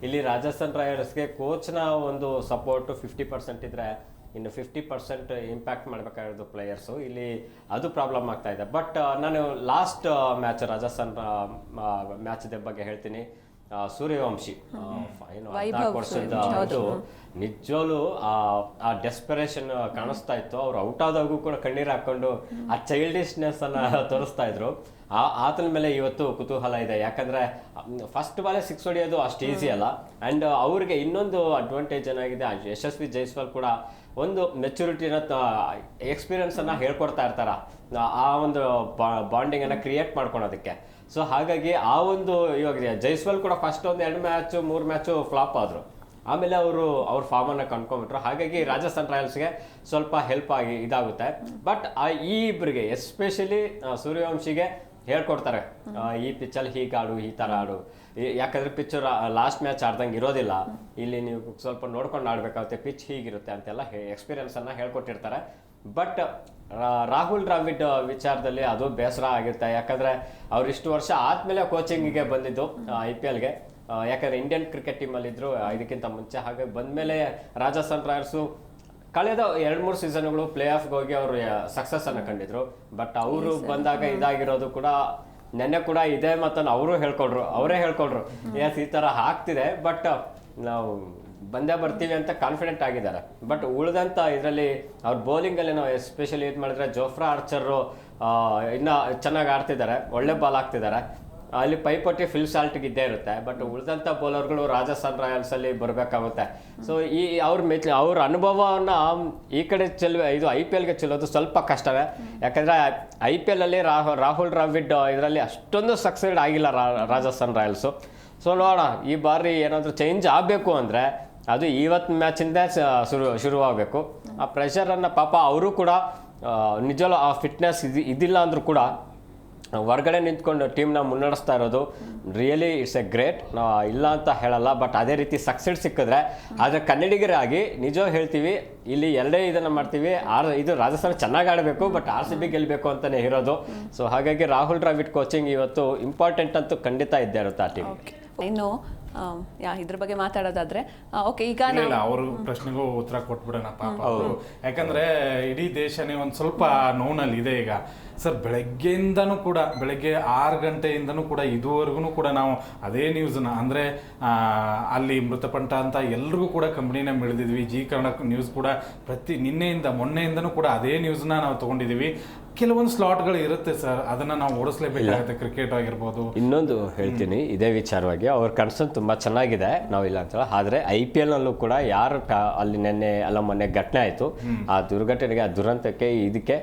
ಇಲ್ಲಿ ರಾಜಸ್ಥಾನ್ ರಾಯಲ್ಸ್ಗೆ ಕೋಚ್ನ ಒಂದು ಸಪೋರ್ಟು 50% ಇದ್ರೆ ಇನ್ನು 50% ಇಂಪ್ಯಾಕ್ಟ್ ಮಾಡಬೇಕಾಗಿರೋದು ಪ್ಲೇಯರ್ಸು. ಇಲ್ಲಿ ಅದು ಪ್ರಾಬ್ಲಮ್ ಆಗ್ತಾ ಇದೆ. ಬಟ್ ನಾನು ಲಾಸ್ಟ್ ಮ್ಯಾಚ್ ರಾಜಸ್ಥಾನ್ ಮ್ಯಾಚ್ ಬಗ್ಗೆ ಹೇಳ್ತೀನಿ. ಸೂರ್ಯವಂಶಿ 14 ವರ್ಷದ ಇದು ನಿಜವಾಗ್ಲೂ ಆ ಡೆಸ್ಪರೇಷನ್ ಕಾಣಿಸ್ತಾ ಇತ್ತು. ಅವ್ರು ಔಟ್ ಆದಾಗೂ ಕೂಡ ಕಣ್ಣೀರು ಹಾಕೊಂಡು ಆ ಚೈಲ್ಡಿಶ್ನೆಸ್ ಅನ್ನ ತೋರಿಸ್ತಾ ಇದ್ರು. ಆತನ ಮೇಲೆ ಇವತ್ತು ಕುತೂಹಲ ಇದೆ, ಯಾಕಂದ್ರೆ ಫಸ್ಟ್ ಬಾಲೇ 6 ಹೊಡೆಯೋದು ಅಷ್ಟು ಈಸಿ ಅಲ್ಲ. ಅಂಡ್ ಅವ್ರಿಗೆ ಇನ್ನೊಂದು ಅಡ್ವಾಂಟೇಜ್ ಏನಾಗಿದೆ, ಯಶಸ್ವಿ ಜೈಸ್ವಾಲ್ ಕೂಡ ಒಂದು ಮೆಚುರಿಟಿನ ಎಕ್ಸ್ಪೀರಿಯನ್ಸ್ ಅನ್ನ ಹೇಳ್ಕೊಡ್ತಾ ಇರ್ತಾರ ಆ ಒಂದು ಬಾಂಡಿಂಗ್ ಅನ್ನ ಕ್ರಿಯೇಟ್ ಮಾಡ್ಕೊಳೋದಕ್ಕೆ. ಸೊ ಹಾಗಾಗಿ ಆ ಒಂದು ಇವಾಗ ಜೈಸ್ವಾಲ್ ಕೂಡ ಫಸ್ಟ್ ಒಂದು 2 ಮ್ಯಾಚ್ 3 ಮ್ಯಾಚು ಫ್ಲಾಪ್ ಆದ್ರು, ಆಮೇಲೆ ಅವ್ರ ಫಾರ್ಮನ್ನು ಕಂಡ್ಕೊಂಡ್ಬಿಟ್ರು. ಹಾಗಾಗಿ ರಾಜಸ್ಥಾನ್ ರಾಯಲ್ಸ್ಗೆ ಸ್ವಲ್ಪ ಹೆಲ್ಪ್ ಆಗಿ ಇದಾಗುತ್ತೆ. ಬಟ್ ಈ ಇಬ್ಬರಿಗೆ ಎಸ್ಪೆಷಲಿ ಸೂರ್ಯವಂಶಿಗೆ ಹೇಳ್ಕೊಡ್ತಾರೆ, ಈ ಪಿಚ್ಚಲ್ಲಿ ಹೀಗೆ ಆಡು, ಈ ಥರ ಆಡು, ಯಾಕಂದ್ರೆ ಪಿಚ್ ಲಾಸ್ಟ್ ಮ್ಯಾಚ್ ಆಡ್ದಂಗೆ ಇರೋದಿಲ್ಲ, ಇಲ್ಲಿ ನೀವು ಸ್ವಲ್ಪ ನೋಡ್ಕೊಂಡು ಆಡ್ಬೇಕಾಗುತ್ತೆ, ಪಿಚ್ ಹೀಗಿರುತ್ತೆ ಅಂತೆಲ್ಲ ಎಕ್ಸ್ಪೀರಿಯನ್ಸ್ ಅನ್ನ ಹೇಳ್ಕೊಟ್ಟಿರ್ತಾರೆ. ಬಟ್ ರಾಹುಲ್ ದ್ರಾವಿಡ್ ವಿಚಾರದಲ್ಲಿ ಅದು ಬೇಸರ ಆಗಿರುತ್ತೆ, ಯಾಕಂದ್ರೆ ಅವ್ರು ಇಷ್ಟು ವರ್ಷ ಆದ್ಮೇಲೆ ಕೋಚಿಂಗಿಗೆ ಬಂದಿದ್ದು IPLಗೆ. ಯಾಕಂದ್ರೆ ಇಂಡಿಯನ್ ಕ್ರಿಕೆಟ್ ಟೀಮಲ್ಲಿ ಇದ್ರು ಇದಕ್ಕಿಂತ ಮುಂಚೆ. ಹಾಗಾಗಿ ಬಂದ್ಮೇಲೆ ರಾಜಸ್ಥಾನ್ ರಾಯಲ್ಸು ಕಳೆದ 2-3 ಸೀಸನ್ಗಳು ಪ್ಲೇ ಆಫ್ಗೆ ಹೋಗಿ ಅವರು ಸಕ್ಸಸ್ ಅನ್ನ ಕಂಡಿದ್ರು. ಬಟ್ ಅವರು ಬಂದಾಗ ಇದಾಗಿರೋದು ಕೂಡ ನೆನ್ನೆ ಕೂಡ ಇದೇ ಮಾತನ್ನು ಅವರೇ ಹೇಳ್ಕೊಡ್ರು ಎಸ್ ಈ ತರ ಆಗ್ತಿದೆ, ಬಟ್ ನಾವು ಬಂದೇ ಬರ್ತೀವಿ ಅಂತ ಕಾನ್ಫಿಡೆಂಟ್ ಆಗಿದ್ದಾರೆ. ಬಟ್ ಉಳಿದಂತ ಇದರಲ್ಲಿ ಅವ್ರ ಬೌಲಿಂಗ್ ಅಲ್ಲಿ ನಾವು ಎಸ್ಪೆಷಲಿ ಇದು ಮಾಡಿದ್ರೆ ಜೋಫ್ರಾ ಆರ್ಚರ್ ಇನ್ನ ಚೆನ್ನಾಗಿ ಆಡ್ತಿದ್ದಾರೆ, ಒಳ್ಳೆ ಬಾಲ್ ಹಾಕ್ತಿದ್ದಾರೆ. ಅಲ್ಲಿ ಪೈಪೋಟಿ ಫಿಲ್ ಸಾಲ್ಟ್ಗೆ ಇದ್ದೇ ಇರುತ್ತೆ. ಬಟ್ ಉಳಿದಂಥ ಬೌಲರ್ಗಳು ರಾಜಸ್ಥಾನ್ ರಾಯಲ್ಸ್ ಅಲ್ಲಿ ಬರಬೇಕಾಗುತ್ತೆ. ಸೊ ಅವ್ರ ಅನುಭವವನ್ನು ಈ ಕಡೆ ಇದು IPLಗೆ ಚೆಲ್ಲೋದು ಸ್ವಲ್ಪ ಕಷ್ಟವೇ, ಯಾಕಂದ್ರೆ IPL ಅಲ್ಲಿ ರಾಹುಲ್ ದ್ರಾವಿಡ್ ಇದರಲ್ಲಿ ಅಷ್ಟೊಂದು ಸಕ್ಸೆಡ್ ಆಗಿಲ್ಲ ರಾಜಸ್ಥಾನ್ ರಾಯಲ್ಸು. ಸೊ ನೋಡೋಣ, ಈ ಬಾರಿ ಏನಾದರೂ ಚೇಂಜ್ ಆಗಬೇಕು ಅಂದರೆ ಅದು ಇವತ್ತು ಮ್ಯಾಚಿಂದ ಶುರುವಾಗಬೇಕು. ಆ ಪ್ರೆಷರನ್ನು ಪಾಪ ಅವರು ಕೂಡ ನಿಜವೂ ಆ ಫಿಟ್ನೆಸ್ ಇದಿಲ್ಲ ಅಂದರೂ ಕೂಡ ಹೊರಗಡೆ ನಿಂತ್ಕೊಂಡು ಟೀಮ್ನ ಮುನ್ನಡೆಸ್ತಾ ಇರೋದು ರಿಯಲಿ ಇಟ್ಸ್ ಎ ಗ್ರೇಟ್. ಇಲ್ಲ ಅಂತ ಹೇಳಲ್ಲ, ಬಟ್ ಅದೇ ರೀತಿ ಸಕ್ಸೆಸ್ ಸಿಕ್ಕಿದ್ರೆ ಆದರೆ ಕನ್ನಡಿಗರಾಗಿ ನಿಜ ಹೇಳ್ತೀವಿ, ಇಲ್ಲಿ ಎರಡೇ ಇದನ್ನು ಮಾಡ್ತೀವಿ. ಇದು ರಾಜಸ್ಥಾನ ಚೆನ್ನಾಗಿ ಆಡಬೇಕು, ಬಟ್ RCB ಗೆಲ್ಲಬೇಕು ಅಂತಲೇ ಇರೋದು. ಸೊ ಹಾಗಾಗಿ ರಾಹುಲ್ ದ್ರಾವಿಡ್ ಕೋಚಿಂಗ್ ಇವತ್ತು ಇಂಪಾರ್ಟೆಂಟ್ ಅಂತೂ ಖಂಡಿತ ಇದ್ದೇ ಇರುತ್ತೆ ಆ ಟೀಮ್. ಇನ್ನು ಇದ್ರ ಬಗ್ಗೆ ಮಾತಾಡೋದಾದ್ರೆ ಓಕೆ, ಈಗ ಅವ್ರ ಪ್ರಶ್ನೆಗೂ ಉತ್ತರ ಕೊಟ್ಬಿಡೋಣ ಪಾಪ ಅವರು, ಯಾಕಂದ್ರೆ ಇಡೀ ದೇಶನೇ ಒಂದ್ ಸ್ವಲ್ಪ ನೋವಿನಲ್ಲಿ ಇದೆ ಈಗ ಸರ್. ಬೆಳಗ್ಗೆಯಿಂದನೂ ಕೂಡ ಬೆಳಗ್ಗೆ 6 ಗಂಟೆಯಿಂದನೂ ಕೂಡ ಇದುವರೆಗೂ ಕೂಡ ನಾವು ಅದೇ ನ್ಯೂಸ್ನ ಅಂದರೆ ಅಲ್ಲಿ ಮೃತಪಟ್ಟ ಅಂತ ಎಲ್ರಿಗೂ ಕೂಡ ಕಂಪ್ನಿನ ಮಿಳಿದಿದ್ವಿ. ಜಿ ಕನ್ನಡ ನ್ಯೂಸ್ ಕೂಡ ಮೊನ್ನೆಯಿಂದನೂ ಕೂಡ ಅದೇ ನ್ಯೂಸ್ನ ನಾವು ತಗೊಂಡಿದ್ದೀವಿ. ಕೆಲವೊಂದು ಸ್ಲಾಟ್ಗಳು ಇರುತ್ತೆ ಸರ್, ಅದನ್ನ ನಾವು ಓಡಿಸ್ಲೇಬೇಕಾಗುತ್ತೆ. ಕ್ರಿಕೆಟ್ ಆಗಿರ್ಬೋದು. ಇನ್ನೊಂದು ಹೇಳ್ತೀನಿ ಇದೇ ವಿಚಾರವಾಗಿ, ಅವ್ರ ಕನ್ಸರ್ನ್ ತುಂಬಾ ಚೆನ್ನಾಗಿದೆ, ನಾವು ಇಲ್ಲ ಅಂತ. ಆದ್ರೆ IPL ನಲ್ಲೂ ಕೂಡ ಯಾರು ಅಲ್ಲಿ ಮೊನ್ನೆ ಘಟನೆ ಆಯ್ತು, ಆ ದುರ್ಘಟನೆಗೆ, ಆ ದುರಂತಕ್ಕೆ, ಇದಕ್ಕೆ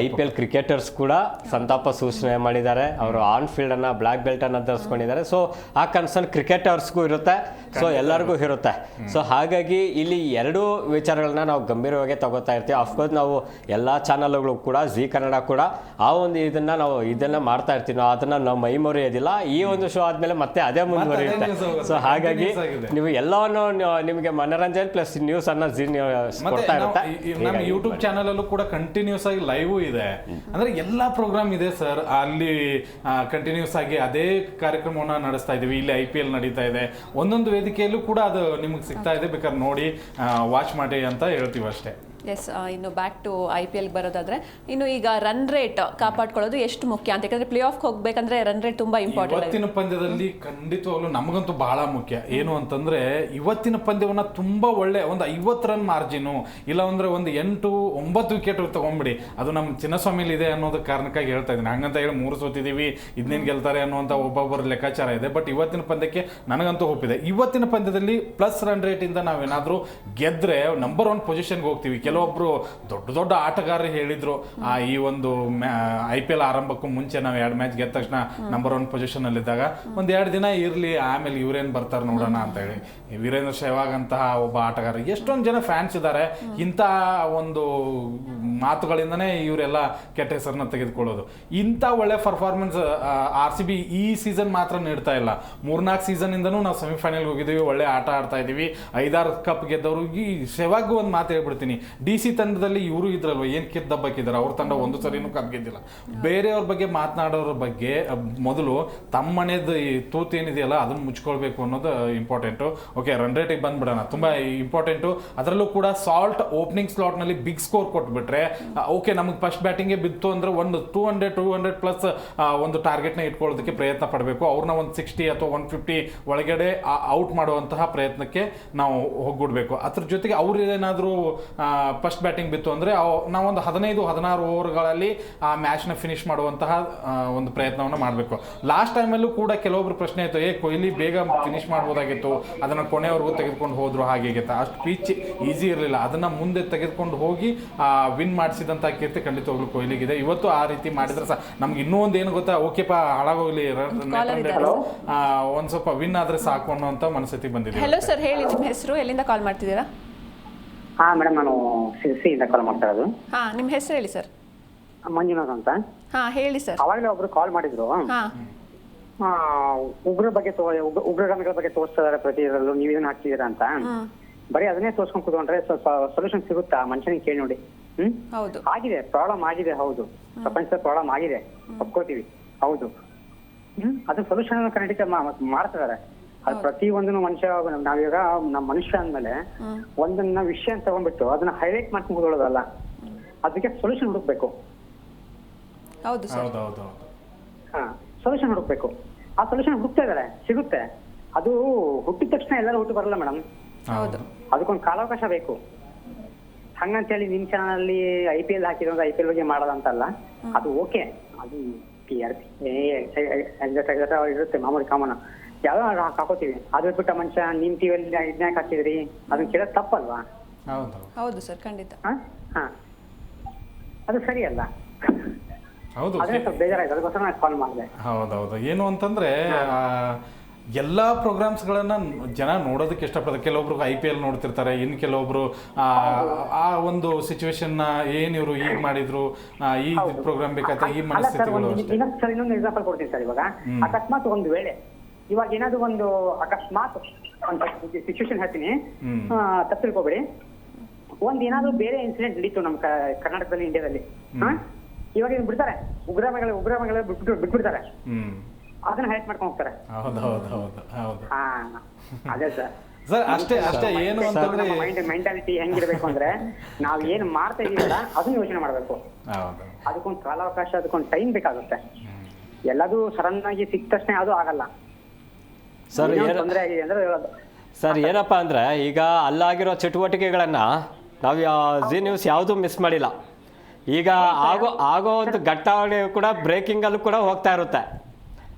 IPL ಕ್ರಿಕೆಟರ್ಸ್ ಕೂಡ ಸಂತಾಪ ಸೂಚನೆ ಮಾಡಿದ್ದಾರೆ. ಅವರು ಆನ್ ಫೀಲ್ಡ್ ಅನ್ನ ಬ್ಲಾಕ್ ಬೆಲ್ಟ್ ಅನ್ನ ಧರಿಸ್ಕೊಂಡಿದ್ದಾರೆ. ಸೊ ಆ ಕನ್ಸರ್ನ್ ಕ್ರಿಕೆಟರ್ಸ್ಗೂ ಇರುತ್ತೆ, ಸೊ ಎಲ್ಲರಿಗೂ ಇರುತ್ತೆ. ಸೊ ಹಾಗಾಗಿ ಇಲ್ಲಿ 2 ವಿಚಾರಗಳನ್ನ ನಾವು ಗಂಭೀರವಾಗಿ ತಗೋತಾ ಇರ್ತೀವಿ. ಅಫ್ಕೋರ್ಸ್ ನಾವು ಎಲ್ಲಾ ಚಾನಲ್ಗಳು ಕೂಡ, ಜಿ ಕನ್ನಡ ಕೂಡ ಆ ಒಂದು ಇದನ್ನ ಮಾಡ್ತಾ ಇರ್ತೀವಿ. ನಾವು ಅದನ್ನ ನಾವು ಮೈ ಮರೆಯೋದಿಲ್ಲ. ಈ ಒಂದು ಶೋ ಆದ್ಮೇಲೆ ಮತ್ತೆ ಅದೇ ಮುಂದುವರಿಯುತ್ತೆ. ಸೊ ಹಾಗಾಗಿ ನೀವು ಎಲ್ಲವನ್ನು ನಿಮಗೆ ಮನೋರಂಜನೆ ಪ್ಲಸ್ ನ್ಯೂಸ್ ಅನ್ನ ಕೊಡ್ತಾ ಇರುತ್ತೆ. ನಮ್ಮ ಯೂಟ್ಯೂಬ್ ಚಾನಲ್ ಅಲ್ಲೂ ಕೂಡ ಕಂಟಿನ್ಯೂಸ್ ಆಗಿ ಲೈವ್ ಇದೆ, ಅಂದ್ರೆ ಎಲ್ಲಾ ಪ್ರೋಗ್ರಾಮ್ ಇದೆ ಸರ್. ಅಲ್ಲಿ ಕಂಟಿನ್ಯೂಸ್ ಆಗಿ ಅದೇ ಕಾರ್ಯಕ್ರಮವನ್ನ ನಡೆಸ್ತಾ ಇದೀವಿ. ಇಲ್ಲಿ IPL ನಡೀತಾ ಇದೆ, ಒಂದೊಂದು ವೇದಿಕೆಯಲ್ಲೂ ಕೂಡ ಅದು ನಿಮ್ಗೆ ಸಿಗ್ತಾ ಇದೆ. ಬೇಕಾದ್ರೆ ನೋಡಿ ವಾಚ್ ಮಾಡಿ ಅಂತ ಹೇಳ್ತೀವಿ ಅಷ್ಟೇ. ಎಸ್ ಇನ್ನು ಬ್ಯಾಕ್ ಟು IPL ಬರೋದಾದ್ರೆ ಇನ್ನು ಈಗ ರನ್ ರೇಟ್ ಕಾಪಾಡ್ಕೊಳ್ಳೋದು ಎಷ್ಟು ಮುಖ್ಯ ಅಂತ, ಯಾಕಂದ್ರೆ ಪ್ಲೇ ಆಫ್ ಹೋಗ್ಬೇಕಂದ್ರೆ ರನ್ ರೇಟ್ ತುಂಬಾ ಇಂಪಾರ್ಟೆಂಟ್. ಇವತ್ತಿನ ಪಂದ್ಯದಲ್ಲಿ ಖಂಡಿತವಾಗ್ಲೂ ನಮಗಂತೂ ಬಹಳ ಮುಖ್ಯ. ಏನು ಅಂತಂದ್ರೆ ಇವತ್ತಿನ ಪಂದ್ಯವನ್ನ ತುಂಬಾ ಒಳ್ಳೆ ಒಂದು 50 ರನ್ ಮಾರ್ಜಿನು ಇಲ್ಲ ಅಂದ್ರೆ ಒಂದು 8-9 ವಿಕೆಟ್ ತಗೊಂಡ್ಬಿಡಿ, ಅದು ನಮ್ಮ ಚಿನ್ನಸ್ವಾಮಿಲಿ ಇದೆ ಅನ್ನೋದಕ್ಕೆ ಕಾರಣಕ್ಕಾಗಿ ಹೇಳ್ತಾ ಇದ್ದೀನಿ. ಹಂಗಂತ ಹೇಳಿ 3 ಸೋತಿದೀವಿ ಇದನ್ನೇನು ಗೆಲ್ತಾರೆ ಅನ್ನುವಂಥ ಒಬ್ಬೊಬ್ಬರ ಲೆಕ್ಕಾಚಾರ ಇದೆ. ಬಟ್ ಇವತ್ತಿನ ಪಂದ್ಯಕ್ಕೆ ನನಗಂತೂ ಒಪ್ಪಿದೆ. ಇವತ್ತಿನ ಪಂದ್ಯದಲ್ಲಿ ಪ್ಲಸ್ ರನ್ ರೇಟ್ ಇಂದ ನಾವೇನಾದ್ರೂ ಗೆದ್ರೆ ನಂಬರ್ 1 ಪೊಸಿಷನ್ಗೆ ಹೋಗ್ತೀವಿ. ಕೆಲವೊಬ್ರು ದೊಡ್ಡ ದೊಡ್ಡ ಆಟಗಾರರು ಹೇಳಿದ್ರು ಈ ಒಂದು IPL ಆರಂಭಕ್ಕೂ ಮುಂಚೆ ನಾವು 2 ಮ್ಯಾಚ್ ಗೆದ್ದ ತಕ್ಷಣ ನಂಬರ್ 1 ಪೊಸಿಷನ್ ಅಲ್ಲಿದ್ದಾಗ ಒಂದ್ 2 ದಿನ ಇರ್ಲಿ ಆಮೇಲೆ ಇವ್ರೇನ್ ಬರ್ತಾರೆ ನೋಡೋಣ ಅಂತ ಹೇಳಿ. ವೀರೇಂದ್ರ ಸೆಹ್ವಾಗ್ ಅಂತಹ ಒಬ್ಬ ಆಟಗಾರ, ಎಷ್ಟೊಂದು ಜನ ಫ್ಯಾನ್ಸ್ ಇದ್ದಾರೆ. ಇಂಥ ಒಂದು ಮಾತುಗಳಿಂದನೇ ಇವರೆಲ್ಲ ಕೆಟ್ಟ ಹೆಸರನ್ನ ತೆಗೆದುಕೊಳ್ಳೋದು. ಇಂಥ ಒಳ್ಳೆ ಪರ್ಫಾರ್ಮೆನ್ಸ್ RCB ಈ ಸೀಸನ್ ಮಾತ್ರ ನೀಡ್ತಾ ಇಲ್ಲ. 3-4 ಸೀಸನ್ ಇಂದನೂ ನಾವು ಸೆಮಿಫೈನಲ್ ಹೋಗಿದ್ದೀವಿ, ಒಳ್ಳೆ ಆಟ ಆಡ್ತಾ ಇದೀವಿ, 5-6 ಕಪ್ ಗೆದ್ದವರು. ಈ ಸೆಹ್ವಾಗ್ ಒಂದು ಮಾತು ಹೇಳ್ಬಿಡ್ತೀನಿ, DC ತಂಡದಲ್ಲಿ ಇವರು ಇದ್ರಲ್ವ ಏನ್ ಕಿದ್ದಬ್ಬಕ್ಕಿದ್ದಾರೆ, ಅವ್ರ ತಂಡ ಒಂದು ಸರಿನೂ ಕಪ್ ಗೆದ್ದಿಲ್ಲ. ಬೇರೆಯವ್ರ ಬಗ್ಗೆ ಮಾತನಾಡೋರ ಬಗ್ಗೆ ಮೊದಲು ತಮ್ಮನೇದು ಈ ತೂತು ಏನಿದೆಯಲ್ಲ ಅದನ್ನ ಮುಚ್ಕೊಳ್ಬೇಕು ಅನ್ನೋದು ಇಂಪಾರ್ಟೆಂಟು. ಓಕೆ, ರನ್ ರೇಟಿಗೆ ಬಂದ್ಬಿಡೋಣ, ತುಂಬಾ ಇಂಪಾರ್ಟೆಂಟು. ಅದರಲ್ಲೂ ಕೂಡ ಸಾಲ್ಟ್ ಓಪನಿಂಗ್ ಸ್ಲಾಟ್ ನಲ್ಲಿ ಬಿಗ್ ಸ್ಕೋರ್ ಕೊಟ್ಬಿಟ್ರೆ ಓಕೆ, ನಮಗೆ ಫಸ್ಟ್ ಬ್ಯಾಟಿಂಗ್ಗೆ ಬಿತ್ತು ಅಂದ್ರೆ ಒಂದು 200 ಪ್ಲಸ್ ಒಂದು ಟಾರ್ಗೆಟ್ನ ಇಟ್ಕೊಳ್ಳೋದಕ್ಕೆ ಪ್ರಯತ್ನ ಪಡಬೇಕು. ಅವ್ರನ್ನ ಒಂದು 60 ಅಥವಾ 150 ಒಳಗಡೆ ಔಟ್ ಮಾಡುವಂತಹ ಪ್ರಯತ್ನಕ್ಕೆ ನಾವು ಹೋಗ್ಬಿಡ್ಬೇಕು. ಅದ್ರ ಜೊತೆಗೆ ಅವ್ರು ಏನಾದರೂ ಫಸ್ಟ್ ಬ್ಯಾಟಿಂಗ್ ಬಿತ್ತು ಅಂದರೆ ನಾವೊಂದು 15-16 ಓವರ್ಗಳಲ್ಲಿ ಆ ಮ್ಯಾಚ್ನ ಫಿನಿಶ್ ಮಾಡುವಂತಹ ಒಂದು ಪ್ರಯತ್ನವನ್ನು ಮಾಡಬೇಕು. ಲಾಸ್ಟ್ ಟೈಮಲ್ಲೂ ಕೂಡ ಕೆಲವೊಬ್ರು ಪ್ರಶ್ನೆ ಆಯಿತು, ಕೊಹ್ಲಿ ಬೇಗ ಫಿನಿಶ್ ಮಾಡ್ಬೋದಾಗಿತ್ತು, ಅದನ್ನು ಕೊನೆಯವರೆಗೂ ತೆಗೆದುಕೊಂಡು ಹೋದ್ರು, ಹಾಗೆ ಅಷ್ಟು ಪಿಚ್ ಈಸಿ ಇರಲಿಲ್ಲ. ಅದನ್ನು ಮುಂದೆ ತೆಗೆದುಕೊಂಡು ಹೋಗಿ ವಿನ್ ಮಾಡಿಸಿದಂಥ ಕೀರ್ತಿ ಖಂಡಿತವಾಗ್ಲೂ ಕೊಹ್ಲಿಗಿದೆ. ಇವತ್ತು ಆ ರೀತಿ ಮಾಡಿದ್ರೆ ಸಹ ನಮ್ಗೆ ಇನ್ನೂ ಒಂದು ಏನು ಗೊತ್ತಾ, ಓಕೆಪಾ ಹಾಳಾಗೋಗ್ಲಿ, ಒಂದು ಸ್ವಲ್ಪ ವಿನ್ ಆದ್ರೆ ಸಾಕು ಅನ್ನೋಂಥ ಮನಸ್ಥಿತಿ ಬಂದಿದೆ. ಹೆಲೋ ಸರ್, ಹೇಳಿ ನಿಮ್ಮ ಹೆಸರು, ಎಲ್ಲಿಂದ ಕಾಲ್ ಮಾಡ್ತಿದ್ದೀರಾ? ಹಾ ಮೇಡಮ್, ನಾನು ಸಿರ್ಸಿಯಿಂದ ಕಾಲ್ ಮಾಡ್ತಾ ಇರೋದು. ಹಾ, ನಿಮ್ಮ ಹೆಸರು ಹೇಳಿ ಸರ್. ಮಂಜುನಾಥ್ ಅಂತ. ಹಾ, ಹೇಳಿ ಸರ್. ಅವಾಗಲೇ ಒಬ್ರು ಕಾಲ್ ಮಾಡಿದ್ರು, ಹಾ ಉಗ್ರ ಬಗ್ಗೆ ಉಗ್ರಗಾಮಿಗಳ ಬಗ್ಗೆ ತೋರಿಸ್ತಾ ಇದಾರೆ ಪ್ರತಿ ಇದರಲ್ಲೂ, ನೀವೇನು ಹಾಕ್ತಿದ್ದೀರಾ ಅಂತ. ಬರೀ ಅದನ್ನೇ ತೋರ್ಸ್ಕೊಂಡು ಕೂತ್ಕೊಂಡ್ರೆ ಸ್ವಲ್ಪ ಸೊಲ್ಯೂಷನ್ ಸಿಗುತ್ತಾ ಮನುಷ್ಯನಿಗೆ ಕೇಳಿ ನೋಡಿ. ಹೌದು, ಆಗಿದೆ, ಪ್ರಾಬ್ಲಮ್ ಆಗಿದೆ, ಹೌದು, ಪ್ರಪಂಚದ ಪ್ರಾಬ್ಲಮ್ ಆಗಿದೆ, ಒಪ್ಕೋತೀವಿ, ಹೌದು. ಅದು ಸೊಲ್ಯೂಷನ್ ಖಂಡಿತ ಮಾಡ್ತಿದ್ದಾರೆ. ಅದು ಪ್ರತಿ ಒಂದು ಮನುಷ್ಯ, ನಾವೀಗ ನಮ್ಮ ಮನುಷ್ಯ ಅಂದ್ಮೇಲೆ ಒಂದನ್ನ ವಿಷಯ ಅಂತ ತಗೊಂಡ್ಬಿಟ್ಟು ಅದನ್ನ ಹೈಲೈಟ್ ಮಾಡ್ಕೊಂಡು ಕೂತ್ಕೊಳ್ಳೋದಲ್ಲ, ಅದಕ್ಕೆ ಸೊಲ್ಯೂಷನ್ ಹುಡುಕ್ಬೇಕು. ಹೌದು ಸರ್, ಹಾ, ಸೊಲ್ಯೂಷನ್ ಹುಡುಕ್ಬೇಕು. ಆ ಸೊಲ್ಯೂಷನ್ ಹುಡುಕ್ತಾ ಇದಾರೆ, ಸಿಗುತ್ತೆ. ಅದು ಹುಟ್ಟಿದ ತಕ್ಷಣ ಎಲ್ಲರೂ ಹುಟ್ಟು ಬರಲ್ಲ ಮೇಡಮ್, ಹೌದು, ಅದಕ್ಕೊಂದು ಕಾಲಾವಕಾಶ ಬೇಕು. ಹಂಗಂತೇಳಿ ನಿಮ್ ಚಾನಲ್ ಅಲ್ಲಿ IPL ಹಾಕಿದ್ರೆ IPL ಬಗ್ಗೆ ಮಾಡೋದಂತಲ್ಲ, ಅದು ಓಕೆ, ಅದು ಇರುತ್ತೆ ಮಾಮೂಲಿ ಕಾಮನ, ಯಾವ್ದೋ ಹಾಕೋತೀವಿ. ಅದ್ರ ಬಿಟ್ಟ ಮನುಷ್ಯ ನಿಮ್ ಟಿವಿಯಲ್ಲಿ ಇದನ್ನ ಹಾಕಿದ್ರಿ, ಅದನ್ನ ಕೇಳೋದು ತಪ್ಪಲ್ವಾ? ಹೌದು ಸರ್, ಖಂಡಿತ. ಹಾ, ಅದು ಸರಿ ಅಲ್ಲ. ಹೌದು, ಅದೇ ಸ್ವಲ್ಪ ಬೇಜಾರಾಯ್ತು, ಅದಕ್ಕೋಸ್ಕರ ನಾನು ಕಾಲ್ ಮಾಡಿದೆ. ಹೌದೌದು. ಏನು ಅಂತಂದ್ರೆ ಎಲ್ಲ ಪ್ರೋಗ್ರಾಮ್ಸ್ಗಳನ್ನ ಜನ ನೋಡೋದಕ್ಕೆ ಇಷ್ಟಪಡ್ತಾರೆ. ಕೆಲವೊಬ್ರು IPL ನೋಡ್ತಿರ್ತಾರೆ, ಇನ್ನು ಕೆಲವೊಬ್ರು ಆ ಒಂದು ಸಿಚುವೇಶನ್ ಏನ್ ಇವರು ಈಗ ಮಾಡಿದ್ರು, ಈ ಪ್ರೋಗ್ರಾಮ್ ಬೇಕಾಯ್ತಾ, ಈ ಮನಸ್ಥಿತಿಗಳು ಅಷ್ಟೇ. ಇನ್ನೊಂದು ಎಕ್ಸಾಂಪಲ್ ಕೊಡ್ತೀನಿ ಸರ್. ಇವಾಗ ಅಕಸ್ಮಾತ್ ಒಂದು ವೇಳೆ ಇವಾಗ ಏನಾದ್ರು ಒಂದು ಅಕಸ್ಮಾತ್ ಸಿಚುವೇಶನ್ ಹೇಳ್ತೀನಿ, ತಪ್ಪು ತಿಳ್ಕೊಬೇಡಿ. ಒಂದ್ ಏನಾದ್ರು ಬೇರೆ ಇನ್ಸಿಡೆಂಟ್ ನಡೀತು ನಮ್ಮ ಕರ್ನಾಟಕದಲ್ಲಿ, ಇಂಡಿಯಾದಲ್ಲಿ. ಇವಾಗ ಬಿಡ್ತಾರೆ, ಉಗ್ರಮಗಳ ಬಿಟ್ಬಿಡ್ತಾರೆ, ಅದನ್ನ ಹೈಲೈಟ್ ಮಾಡ್ಕೊಂಡು ಹೋಗ್ತಾರೆ. ಅದೇ ಸರ್, ಅಷ್ಟೇ. ಏನು ಅಂತಂದ್ರೆ ಮೆಂಟಾಲಿಟಿ ಹೆಂಗಿರ್ಬೇಕು ಅಂದ್ರೆ, ನಾವ್ ಏನ್ ಮಾಡ್ತಾ ಇದೀವಲ್ಲ ಅದನ್ನ ಯೋಚನೆ ಮಾಡ್ಬೇಕು. ಅದಕ್ಕೊಂದು ಕಾಲಾವಕಾಶ, ಅದಕ್ಕೊಂದು ಟೈಮ್ ಬೇಕಾಗುತ್ತೆ. ಎಲ್ಲದೂ ಸಡನ್ ಆಗಿ ಸಿಕ್ಕ ತಕ್ಷಣ ಅದು ಆಗಲ್ಲ. ತೊಂದರೆ ಆಗಿದೆ ಅಂದ್ರೆ ಸರ್, ಏನಪ್ಪಾ ಅಂದ್ರೆ ಈಗ ಅಲ್ಲಾಗಿರೋ ಚಟುವಟಿಕೆಗಳನ್ನ ನಾವು ಜಿ ನ್ಯೂಸ್ ಯಾವುದು ಮಿಸ್ ಮಾಡಿಲ್ಲ. ಈಗ ಆಗೋ ಒಂದು ಘಟನೆ ಕೂಡ ಬ್ರೇಕಿಂಗ್ ಅಲ್ಲೂ ಕೂಡ ಹೋಗ್ತಾ ಇರುತ್ತೆ,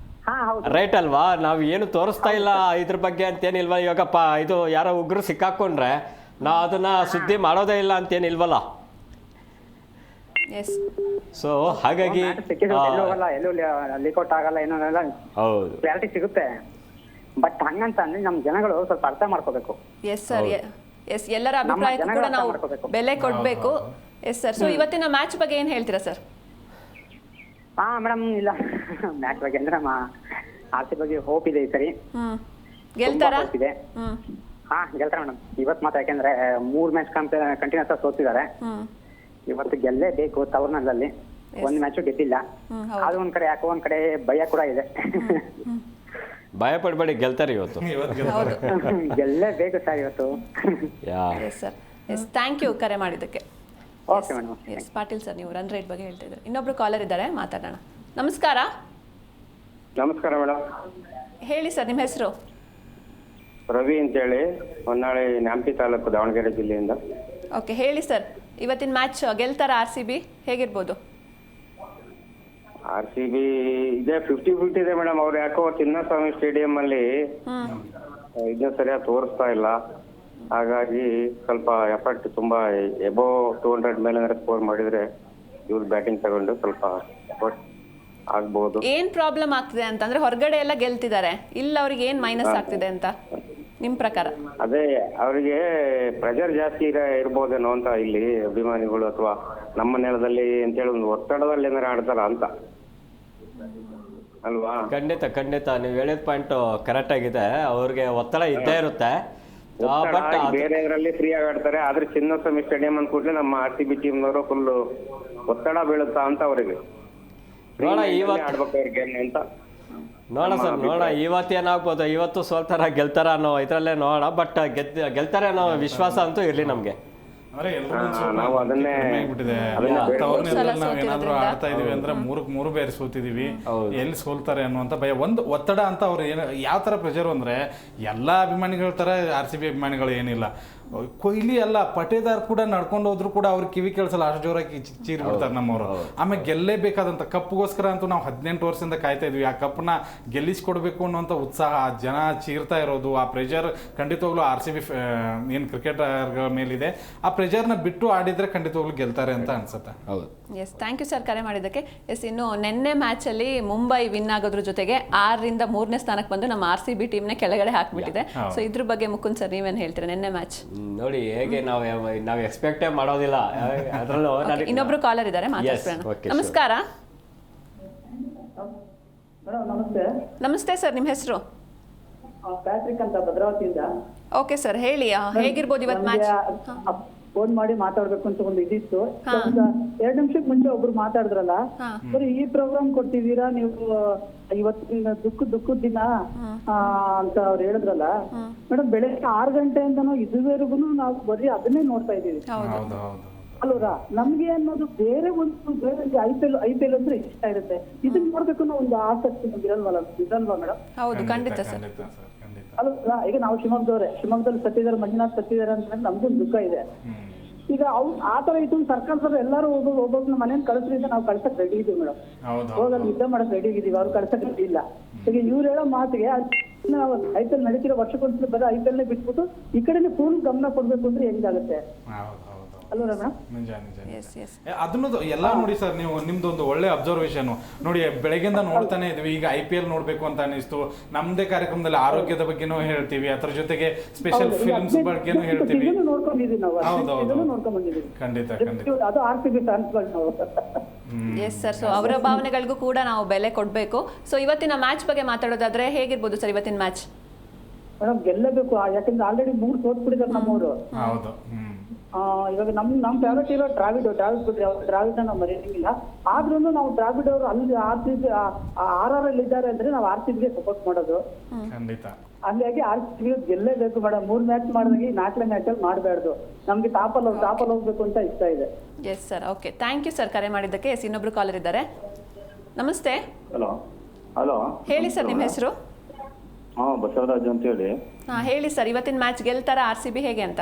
ರೈಟ್ ಅಲ್ವಾ? ನಾವು ಏನು ತೋರಿಸ್ತಾ ಇಲ್ಲ ಇದ್ರ ಬಗ್ಗೆ ಅಂತೇನಿಲ್ವಾ? ಇವಾಗಪ್ಪ ಇದು ಯಾರೋ ಉಗ್ರು ಸಿಕ್ಕಾಕೊಂಡ್ರೆ ನಾವು ಅದನ್ನ ಸುದ್ದಿ ಮಾಡೋದೇ ಇಲ್ಲ ಅಂತೇನಿಲ್ವಲ್ಲ. ಸೊ ಹಾಗಾಗಿ ಲೀಕೌಟ್ ಆಗಲ್ಲ, ಏನೋ ಹೌದು, ಕ್ಲಾರಿಟಿ ಸಿಗುತ್ತೆ. ಬಟ್ ಹಂಗಂತ ಅಂದ್ರೆ ನಮ್ ಜನಗಳು ಸ್ವಲ್ಪ ಅರ್ಥ ಮಾಡ್ಕೋಬೇಕು. ಎಸ್ ಸರ್, ಎಸ್, ಎಲ್ಲರ ಅಭಿಪ್ರಾಯಕ್ಕೂ ಕೂಡ ನಾವು ಬೆಲೆ ಕೊಡ್ಬೇಕು. Yes sir. ಸೊ ಇವತ್ತಿನ ಮ್ಯಾಚ್ ಬಗ್ಗೆ ಏನ್ ಹೇಳ್ತೀರಾ ಸರ್? ಹಾ ಮೇಡಮ್, ಇಲ್ಲ ಮ್ಯಾಚ್ ಬಗ್ಗೆ ಅಂದ್ರೆ ನಮ್ಮ RCB ಬಗ್ಗೆ ಹೋಪ್ ಇದೆ ಈ ಸರಿ. ಗೆಲ್ತಾರಾ? ಹಾ, ಗೆಲ್ತಾರೆ ಮೇಡಮ್ ಇವತ್ತು ಮಾತ್ರ. ಯಾಕೆಂದ್ರೆ 3 ಮ್ಯಾಚ್ ಕಂಟಿನ್ಯೂಸ್ ಆಗಿ ಸೋತಿದ್ದಾರೆ. ಇವತ್ತು ಗೆಲ್ಲೇಬೇಕು ತವರ್ನಲ್ಲಿ. ಒಂದ್ ಮ್ಯಾಚ್ ಗೆದ್ದಿಲ್ಲ, ಅದು ಒಂದ್ ಕಡೆ ಯಾಕೋ ಒಂದ್ ಕಡೆ ಭಯ ಕೂಡ ಇದೆ. ಭಯ ಪಡ್ಬೇಡಿ, ಗೆಲ್ತಾರೆ ಇವತ್ತು. ಗೆಲ್ಲೇಬೇಕು ಸರ್ ಇವತ್ತು. Yes sir, yes, thank you ಕರೆ ಮಾಡಿದ್ದಕ್ಕೆ. Okay madam. Yes Patil sir, ನೀವು ರನ್ ರೇಟ್ ಬಗ್ಗೆ ಹೇಳ್ತಾ ಇದ್ದಾರೆ. ಇನ್ನೊಬ್ರು ಕಾಲರ್ ಇದ್ದಾರೆ, ಮಾತಾಡೋಣ. ನಮಸ್ಕಾರ. ನಮಸ್ಕಾರ ಮೇಡಮ್. ಹೇಳಿ ಸರ್, ನಿಮ್ಮ ಹೆಸರು? ರವಿ ಅಂತೇಳಿ, ಹೊನ್ನಾಳಿ ನ್ಯಾಮತಿ ತಾಲೂಕು, ದಾವಣಗೆರೆ ಜಿಲ್ಲೆಯಿಂದ. ಓಕೆ, ಹೇಳಿ ಸರ್, ಇವತ್ತಿನ ಮ್ಯಾಚ್ ಗೆಲ್ತಾರ RCB? ಹೇಗಿರ್ಬೋದು? RCB ಇದೆ 50-50 ಇದೆ ಮೇಡಮ್. ಅವ್ರು ಯಾಕೋ ಚಿನ್ನಸ್ವಾಮಿ ಸ್ಟೇಡಿಯಂ ಅಲ್ಲಿ ಇದನ್ನ ಸರಿಯಾಗಿ ತೋರಿಸ್ತಾ ಇಲ್ಲ. ಹಾಗಾಗಿ ಸ್ವಲ್ಪ ಎಫರ್ಟ್ ತುಂಬಾ ಎಬೋ 200 ಮೇಲೆ ಸ್ಕೋರ್ ಮಾಡಿದ್ರೆ ಇವ್ರು ಬ್ಯಾಟಿಂಗ್ ತಗೊಂಡು ಸ್ವಲ್ಪ ಎಫರ್ಟ್ ಆಗ್ಬಹುದು. ಏನ್ ಪ್ರಾಬ್ಲಮ್ ಆಗ್ತಿದೆ ಅಂತಂದ್ರೆ, ಹೊರಗಡೆ ಎಲ್ಲ ಗೆಲ್ತಿದ್ದಾರೆ, ಇಲ್ಲ ಅವ್ರಿಗೆ ಏನ್ ಮೈನಸ್ ಆಗ್ತಿದೆ ಅಂತ ನಿಮ್ ಪ್ರಕಾರ? ಅದೇ ಅವರಿಗೆ ಪ್ರೆಷರ್ ಜಾಸ್ತಿ ಇರ್ಬೋದೇನೋ ಅಂತ, ಇಲ್ಲಿ ಅಭಿಮಾನಿಗಳು ಅಥವಾ ನಮ್ಮ ನೆಲದಲ್ಲಿ ಅಂತೇಳಿ ಒಂದು ಒತ್ತಡದಲ್ಲಿ ಏನಾರ ಆಡ್ತಾರ ಅಂತ ಅಲ್ವಾ? ಖಂಡಿತ ನೀವು ಹೇಳಿದ ಪಾಯಿಂಟ್ ಕರೆಕ್ಟ್ ಆಗಿದೆ. ಅವ್ರಿಗೆ ಒತ್ತಡ ಇದ್ದೇ ಇರುತ್ತೆ. ಬಟ್ ಬೇರೆ ಇದರಲ್ಲಿ ಫ್ರೀ ಆಗಿ ಆಡ್ತಾರೆ. ಆದ್ರೆ ಚಿನ್ನಸ್ವಾಮಿ ಸ್ಟೇಡಿಯಂ ಅಂದ ಕೂಡಲೇ ನಮ್ಮ RCB ಟೀಮ್ನವರು ಫುಲ್ ಒತ್ತಡ ಬೀಳುತ್ತಾ ಅಂತ ಅವರಿಗೆ ಆಡ್ಬೇಕು ಅವ್ರಿಗೆ ಅಂತ. ನೋಡೋಣ ಸರ್, ನೋಡೋಣ ಇವತ್ತು ಏನಾಗ್ಬೋದು. ಇವತ್ತು ಸೋಲ್ತಾರ ಗೆಲ್ತಾರ ಅನ್ನೋ ಇದರಲ್ಲೇ ನೋಡೋಣ. ಬಟ್ ಗೆಲ್ತಾರೆ ಅನ್ನೋ ವಿಶ್ವಾಸ ಅಂತೂ ಇರಲಿ ನಮಗೆ. ನಾವು ಅದನ್ನೇ ನಾವೇನಾದ್ರೂ ಆಡ್ತಾ ಇದೀವಿ ಅಂದ್ರೆ ಮೂರು ಬೇರೆ ಸೋತಿದೀವಿ, ಎಲ್ಲಿ ಸೋಲ್ತಾರೆ ಅನ್ನುವಂತ ಭಯ, ಒಂದು ಒತ್ತಡ ಅಂತ. ಅವ್ರು ಏನು ಯಾವ ತರ ಪ್ರೆಷರ್ ಅಂದ್ರೆ, ಎಲ್ಲಾ ಅಭಿಮಾನಿಗಳ ತರ RCB ಅಭಿಮಾನಿಗಳು ಏನಿಲ್ಲ. ಕೊಹ್ಲಿ ಅಲ್ಲ, ಪಟೇದಾರ್ ಕೂಡ ನಡ್ಕೊಂಡು ಹೋದ್ರು ಕೂಡ ಅವ್ರ ಕಿವಿ ಕೇಳಿಸಲ್ಲ, ಅಷ್ಟು ಜೋರಾಗಿ ಚೀರಿ ಬಿಡ್ತಾರೆ ನಮ್ಮವರು. ಆಮೇಲೆ ಗೆಲ್ಲೇಬೇಕಾದಂತ ಕಪ್ಗೋಸ್ಕರ ಅಂತೂ ನಾವು 18 ವರ್ಷದಿಂದ ಕಾಯ್ತಾ ಇದ್ವಿ. ಆ ಕಪ್ನ ಗೆಲ್ಲಿಸ್ಕೊಡ್ಬೇಕು ಅನ್ನುವಂಥ ಉತ್ಸಾಹ, ಜನ ಚೀರ್ತಾ ಇರೋದು, ಆ ಪ್ರೆಷರ್ ಖಂಡಿತವಾಗ್ಲೂ RCB ಏನು ಕ್ರಿಕೆಟರ್ಗಳ ಮೇಲಿದೆ. ಆ ಪ್ರೆಷರ್ನ ಬಿಟ್ಟು ಆಡಿದ್ರೆ ಖಂಡಿತವಾಗ್ಲೂ ಗೆಲ್ತಾರೆ ಅಂತ ಅನ್ಸುತ್ತೆ. ಹೌದು. ಎಸ್, ಥ್ಯಾಂಕ್ ಯು ಸರ್ ಕರೆ ಮಾಡಿದ್ದಕ್ಕೆ. ಎಸ್, ಇನ್ನು ನಿನ್ನೆ ಮ್ಯಾಚಲ್ಲಿ ಮುಂಬೈ ವಿನ್ ಆಗೋದ್ರ ಜೊತೆಗೆ 6ರಿಂದ 3ನೇ ಸ್ಥಾನಕ್ಕೆ ಬಂದು ನಮ್ಮ RCB ಟೀಮ್ನ ಕೆಳಗಡೆ ಹಾಕ್ಬಿಟ್ಟಿದೆ. ಸೊ ಇದ್ರ ಬಗ್ಗೆ ಮುಕುಂದ್ ಸರ್ ನೀವೇನು ಹೇಳ್ತೀರಾ? ನಿನ್ನೆ ಮ್ಯಾಚ್ ನೋಡಿ ಹೇಗೆ ನಾವು ಎಕ್ಸ್ಪೆಕ್ಟೇ ಮಾಡೋದಿಲ್ಲ. ಅದರಲ್ಲೂ ಇನ್ನೊಬ್ರು ಕಾಲರ್ ಇದ್ದಾರೆ, ಮಾತಾಡ್ಸೋಣ. ನಮಸ್ಕಾರ. ನಮಸ್ತೆ ಸರ್, ನಿಮ್ಮ ಹೆಸರು? ಪ್ಯಾಟ್ರಿಕ್ ಅಂತ, ಭದ್ರಾವತಿಯಿಂದ. ಓಕೆ ಸರ್, ಹೇಳಿ, ಹೇಗಿರ್ಬೋದು ಇವತ್ತು ಮ್ಯಾಚ್? ಫೋನ್ ಮಾಡಿ ಮಾತಾಡ್ಬೇಕು ಅಂತ ಒಂದು ಇದಿತ್ತು. 2 ನಿಮಿಷಕ್ಕೆ ಮುಂಚೆ ಒಬ್ರು ಮಾತಾಡಿದ್ರಲ್ಲ, ಬರೀ ಈ ಪ್ರೋಗ್ರಾಮ್ ಕೊಟ್ಟಿದ್ದೀರಾ ನೀವು ಇವತ್ತಿನ ದುಃಖದ ದಿನ ಅಂತ ಅವ್ರು ಹೇಳಿದ್ರಲ್ಲ ಮೇಡಮ್. ಬೆಳಗ್ಗೆ 6 ಗಂಟೆಯಿಂದನೂ ಇದುವರೆಗೂ ನಾವು ಬರೀ ಅದನ್ನೇ ನೋಡ್ತಾ ಇದ್ದೀವಿ ಅಲ್ವರಾ? ನಮ್ಗೆ ಅನ್ನೋದು ಬೇರೆ IPL ಅಂದ್ರೆ ಇಷ್ಟ ಇರುತ್ತೆ. ಇದನ್ನ ನೋಡ್ಬೇಕು ಅನ್ನೋ ಒಂದು ಆಸಕ್ತಿ ನಮ್ಗೆ ಇರಲ್ವಾ ಮೇಡಮ್? ಹೌದು, ಖಂಡಿತ ಸರ್. ಅಲ್ವಾ? ಈಗ ನಾವು ಶಿವಮೊಗ್ಗದಲ್ಲಿ ಸತ್ತಿದ್ದಾರೆ, ಮಂಜುನಾಥ್ ಸತ್ತಿದ್ದಾರೆ ಅಂತ ನಮ್ಗೊಂದು ದುಃಖ ಇದೆ. ಈಗ ಆತರ ಇದು ಸರ್ಕಾರದವ್ರು ಎಲ್ಲರೂ ಒಬ್ಬೊಬ್ಬನ ಮನೇಲಿ ಕಳಿಸ್ರಿಂದ ನಾವು ಕಳ್ಸಕ್ ರೆಡಿ ಇದೀವಿ ಮೇಡಮ್. ಹೋಗಲ್ಲಿ ಯುದ್ಧ ಮಾಡಕ್ ರೆಡಿ ಇದೀವಿ, ಅವ್ರು ಕಳ್ಸಕ್ ರೆಡಿ ಇಲ್ಲ. ಈಗ ಇವ್ರು ಹೇಳೋ ಮಾತಿಗೆ ನಾವು IPL ನಡೀತಿರೋ ವರ್ಷಕ್ಕೊಂದ್ಸಲ ಬರೋ IPL ನೇ ಬಿಟ್ಬಿಟ್ಟು ಈ ಕಡೆನೆ ಪೂರ್ಣ ಗಮನ ಕೊಡ್ಬೇಕು ಅಂದ್ರೆ ಹೆಂಗಾಗುತ್ತೆ ಅಲ್ವಾ ಮೇಡಮ್? ಅದನ್ನು ಎಲ್ಲ ನೋಡಿ ಸರ್, ನೀವು ನಿಮ್ದೊಂದು ಒಳ್ಳೆ ಅಬ್ಸರ್ವೇಷನ್ ನೋಡಿ. ಬೆಳಗ್ಗೆಯಿಂದ ನೋಡ್ತಾನೆ ಇದ್ವಿ, ಈಗ IPL ನೋಡ್ಬೇಕು ಅಂತ ಅನಿಸ್ತು. ನಮ್ದೇ ಕಾರ್ಯಕ್ರಮದಲ್ಲಿ ಆರೋಗ್ಯದ ಬಗ್ಗೆನೂ ಹೇಳ್ತೀವಿ, ಅದ್ರ ಜೊತೆಗೆ ಸ್ಪೆಷಲ್ ಫಿಲ್ಮ್ಸ್ ಬಗ್ಗೆನೂ ಹೇಳ್ತೀವಿ. ಖಂಡಿತ ಅದು RCB ಫ್ಯಾನ್ಸ್ಗಳು ನಾವು. ಎಸ್ ಸರ್, ಸೊ ಅವರ ಭಾವನೆಗಳಿಗೂ ಕೂಡ ನಾವು ಬೆಲೆ ಕೊಡಬೇಕು. ಸೊ ಇವತ್ತಿನ ಮ್ಯಾಚ್ ಬಗ್ಗೆ ಮಾತಾಡೋದಾದ್ರೆ ಹೇಗಿರ್ಬೋದು ಸರ್ ಇವತ್ತಿನ ಮ್ಯಾಚ್? ಮೇಡಮ್ ಗೆಲ್ಲಬೇಕು, ಯಾಕಂದ್ರೆ ಆಲ್ರೆಡಿ 3 ಸೋತ್ಬಿಟ್ಟಿದ್ದಾರೆ ನಮ್ಮವರು. ಇವಾಗ ನಮ್ ಫೇವರೇಟ್ ಇರೋ ದ್ರಾವಿಡ್ ನಾವು ಮರೆಯಂಗಿಲ್ಲ. ಆದ್ರೂ ನಾವು ದ್ರಾವಿಡ್ ಅವರು ಅಲ್ಲಿ RCB RR ಅಲ್ಲಿ ಇದ್ದಾರೆ ಅಂದ್ರೆ ನಾವು RCB ಗೆ ಸಪೋರ್ಟ್ ಮಾಡೋದು. ಹಂಗಾಗಿ RCB ಗೆಲ್ಲೇಬೇಕು ಮೇಡಮ್. 3 ಮ್ಯಾಚ್ ಮಾಡಿದಾಗ 4ನೇ ಮ್ಯಾಚ್ ಅಲ್ಲಿ ಮಾಡಬಾರ್ದು. ನಮ್ಗೆ ಟಾಪಲ್ ಹೋಗ್ಬೇಕು ಅಂತ ಇಷ್ಟ ಇದೆ. Yes sir, okay, thank you sir ಕರೆ ಮಾಡಿದ್ದಕ್ಕೆ. ಎಸ್, ಇನ್ನೊಬ್ರು ಕಾಲರ್ ಇದ್ದಾರೆ. ನಮಸ್ತೆ. ಹಲೋ, ಹೇಳಿ ಸರ್, ನಿಮ್ಮ ಹೆಸರು? ಬಸವರಾಜ್ ಅಂತ ಹೇಳಿ. ಹೇಳಿ ಸರ್, ಇವತ್ತಿನ ಮ್ಯಾಚ್ ಗೆಲ್ತಾರ RCB ಹೇಗೆ ಅಂತ?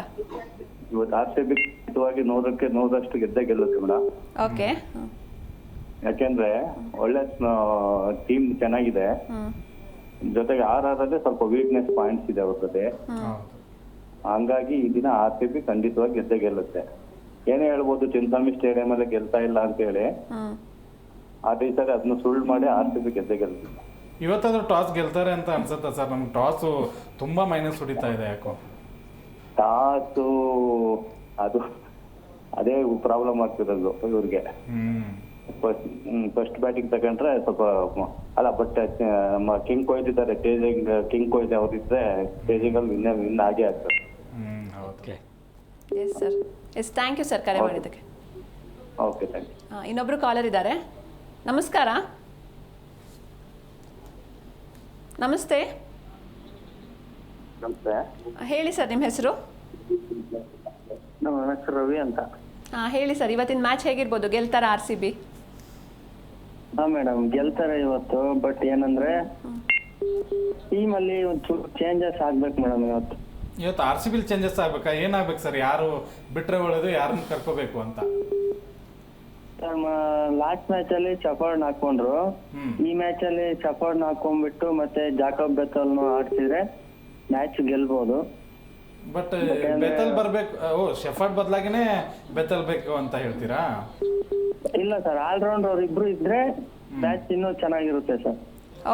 ಇವತ್ತು RCB ಖಂಡಿತವಾಗಿ 100% ಗೆದ್ದೇ ಗೆಲ್ಲುತ್ತೆ ಮೇಡಮ್. ಓಕೆ, ಯಾಕೆಂದ್ರೆ ಒಳ್ಳೆ ಟೀಮ್ ಚೆನ್ನಾಗಿದೆ. ಜೊತೆಗೆ RR ಅಲ್ಲಿ ಸ್ವಲ್ಪ ವೀಕ್ನೆಸ್ ಪಾಯಿಂಟ್ಸ್ ಇದೆ ಅವ್ರದ್ದು. ಹಂಗಾಗಿ ಈ ದಿನ RCB ಖಂಡಿತವಾಗಿ ಗೆದ್ದೇ ಗೆಲ್ಲುತ್ತೆ. ಏನೇ ಹೇಳ್ಬೋದು, ಚಿನ್ನಸ್ವಾಮಿ ಸ್ಟೇಡಿಯಂ ಅಲ್ಲಿ ಗೆಲ್ತಾ ಇಲ್ಲ ಅಂತ ಹೇಳಿ, ಆದ್ರೆ ಈ ಸರಿ ಅದನ್ನ ಸುಳ್ಳು ಮಾಡಿ RCB ಗೆದ್ದೇ ಗೆಲ್ಲುತ್ತೆ. ಇವತ್ತಾದ್ರೂ ಟಾಸ್ ಗೆಲ್ತಾರೆ ಅಂತ ಅನ್ಸುತ್ತಾ ಸರ್? ನಮ್ಗೆ ಟಾಸ್ ತುಂಬಾ ಮೈನಸ್ ಹೊಡಿತಾ ಇದೆ ಯಾಕೋ. ಟಾಸು ಅದು ಅದೇ ಪ್ರಾಬ್ಲಮ್ ಆಗ್ತಿರೋದು ಇವ್ರಿಗೆ. ಫಸ್ಟ್ ಬ್ಯಾಟಿಂಗ್ ತಗೊಂಡ್ರೆ ಸ್ವಲ್ಪ ಅಲ್ಲ. ಬಟ್ ನಮ್ಮ ಕಿಂಗ್ ಕೊಹ್ಲಿ ಇದ್ದಾರೆ, ಕಿಂಗ್ ಕೊಹ್ಲಿ ಅವ್ರಿದ್ರೆ ಸ್ಟೇಜಿಂಗ್ ಅಲ್ಲಿ ವಿನ್ ಆಗೇ ಆಗ್ತದೆ. Yes sir, yes, thank you sir ಕರೆ ಮಾಡಿದ್ದಕ್ಕೆ. Okay, thank you. ಇನ್ನೊಬ್ರು ಕಾಲರ್ ಇದ್ದಾರೆ. ನಮಸ್ಕಾರ. ನಮಸ್ತೆ. ನಮಸ್ತೆ. ಹೇಳಿ ಸರ್, ನಿಮ್ಮ ಹೆಸರು? ನಮ್ಮ ಹೆಸರು ರವಿ ಅಂತ. ಹೇಳಿ ಸರ್, ಇವತ್ತಿನ ಮ್ಯಾಚ್ ಹೇಗಿರ್ಬೋದು? ಗೆಲ್ತಾರ RCB? ಹಾ ಮೇಡಮ್, ಗೆಲ್ತಾರೆ ಇವತ್ತು. ಬಟ್ ಏನಂದ್ರೆ ಟೀಮ್ ಅಲ್ಲಿ ಒಂಚೂರು ಚೇಂಜಸ್ ಆಗ್ಬೇಕು ಮೇಡಮ್ ಇವತ್ತು. ಇವತ್ತು RCB ಚೇಂಜಸ್ ಆಗ್ಬೇಕಾ? ಏನಾಗ್ಬೇಕು ಸರ್? ಯಾರು ಬಿಟ್ರೆ ಒಳ್ಳೇದು, ಯಾರನ್ನ ಕರ್ಕೋಬೇಕು ಅಂತ? ಲಾಸ್ಟ್ ಮ್ಯಾಚ್ ಅಲ್ಲಿ ಚಫರ್ಡ್ ಹಾಕೊಂಡ್ರು. ಈ ಮ್ಯಾಚ್ ಅಲ್ಲಿ ಚಫರ್ಡ್ ಹಾಕೊಂಡ್ಬಿಟ್ಟು ಮತ್ತೆ ಜಾಕಬ್ ಬೆಥಲ್ನು ಆಡ್ಸಿದ್ರೆ ಮ್ಯಾಚ್ ಗೆಲ್ಬಹುದು. ಬಟ್ ಬೆತಲ್ ಬರ್ಬೇಕು. ಶೆಫರ್ಡ್ ಬದಲಾಗಿನೇ ಬೆತಲ್ ಬೇಕು ಅಂತ ಹೇಳ್ತೀರಾ? ಇಲ್ಲ ಸರ್, ಆಲ್ರೌಂಡ್ ಅವ್ರು ಇಬ್ರು ಇದ್ರೆ ಮ್ಯಾಚ್ ಇನ್ನೂ ಚೆನ್ನಾಗಿರುತ್ತೆ sir.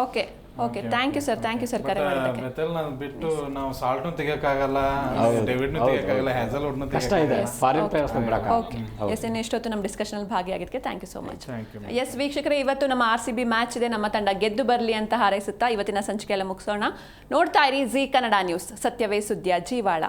Okay thank you sir ಕರೆ ಮಾಡೋದಕ್ಕೆ. ಬೆತಲ್ನ ಬಿಟ್ಟು ನಾವು ಸಾಲ್ಟ್ನು ತೆಗಿಯಕ್ಕಾಗಲ್ಲ, ಡೇವಿಡ್ನು ತೆಗಿಯಕ್ಕಾಗಲ್ಲ, ಹ್ಯಾಸಲ್ವುಡ್ನು ಕಷ್ಟ ಇದೆ, ಫಾರಿನ್ ಪ್ಲೇಯರ್ಸ್ ಓಕೆ ಎಸ್, ಇಷ್ಟೊತ್ತು ನಮ್ಮ ಡಿಸ್ಕಷನ್ ಭಾಗಿಯಾಗಿದ್ದಕ್ಕೆ thank you so much. Thank you. Yes ವೀಕ್ಷಕರೇ, ಇವತ್ತು ನಮ್ಮ RCB ಮ್ಯಾಚ್ ಇದೆ. ನಮ್ಮ ತಂಡ ಗೆದ್ದು ಬರಲಿ ಅಂತ ಹಾರೈಸುತ್ತಾ ಇವತ್ತಿನ ಸಂಚಿಕೆಯಲ್ಲ ಮುಗಿಸೋಣ. ನೋಡ್ತಾ ಇರಿ ಜಿ ಕನ್ನಡ ನ್ಯೂಸ್, ಸತ್ಯವೇ ಸುದ್ದಿಯ ಜೀವಾಳ.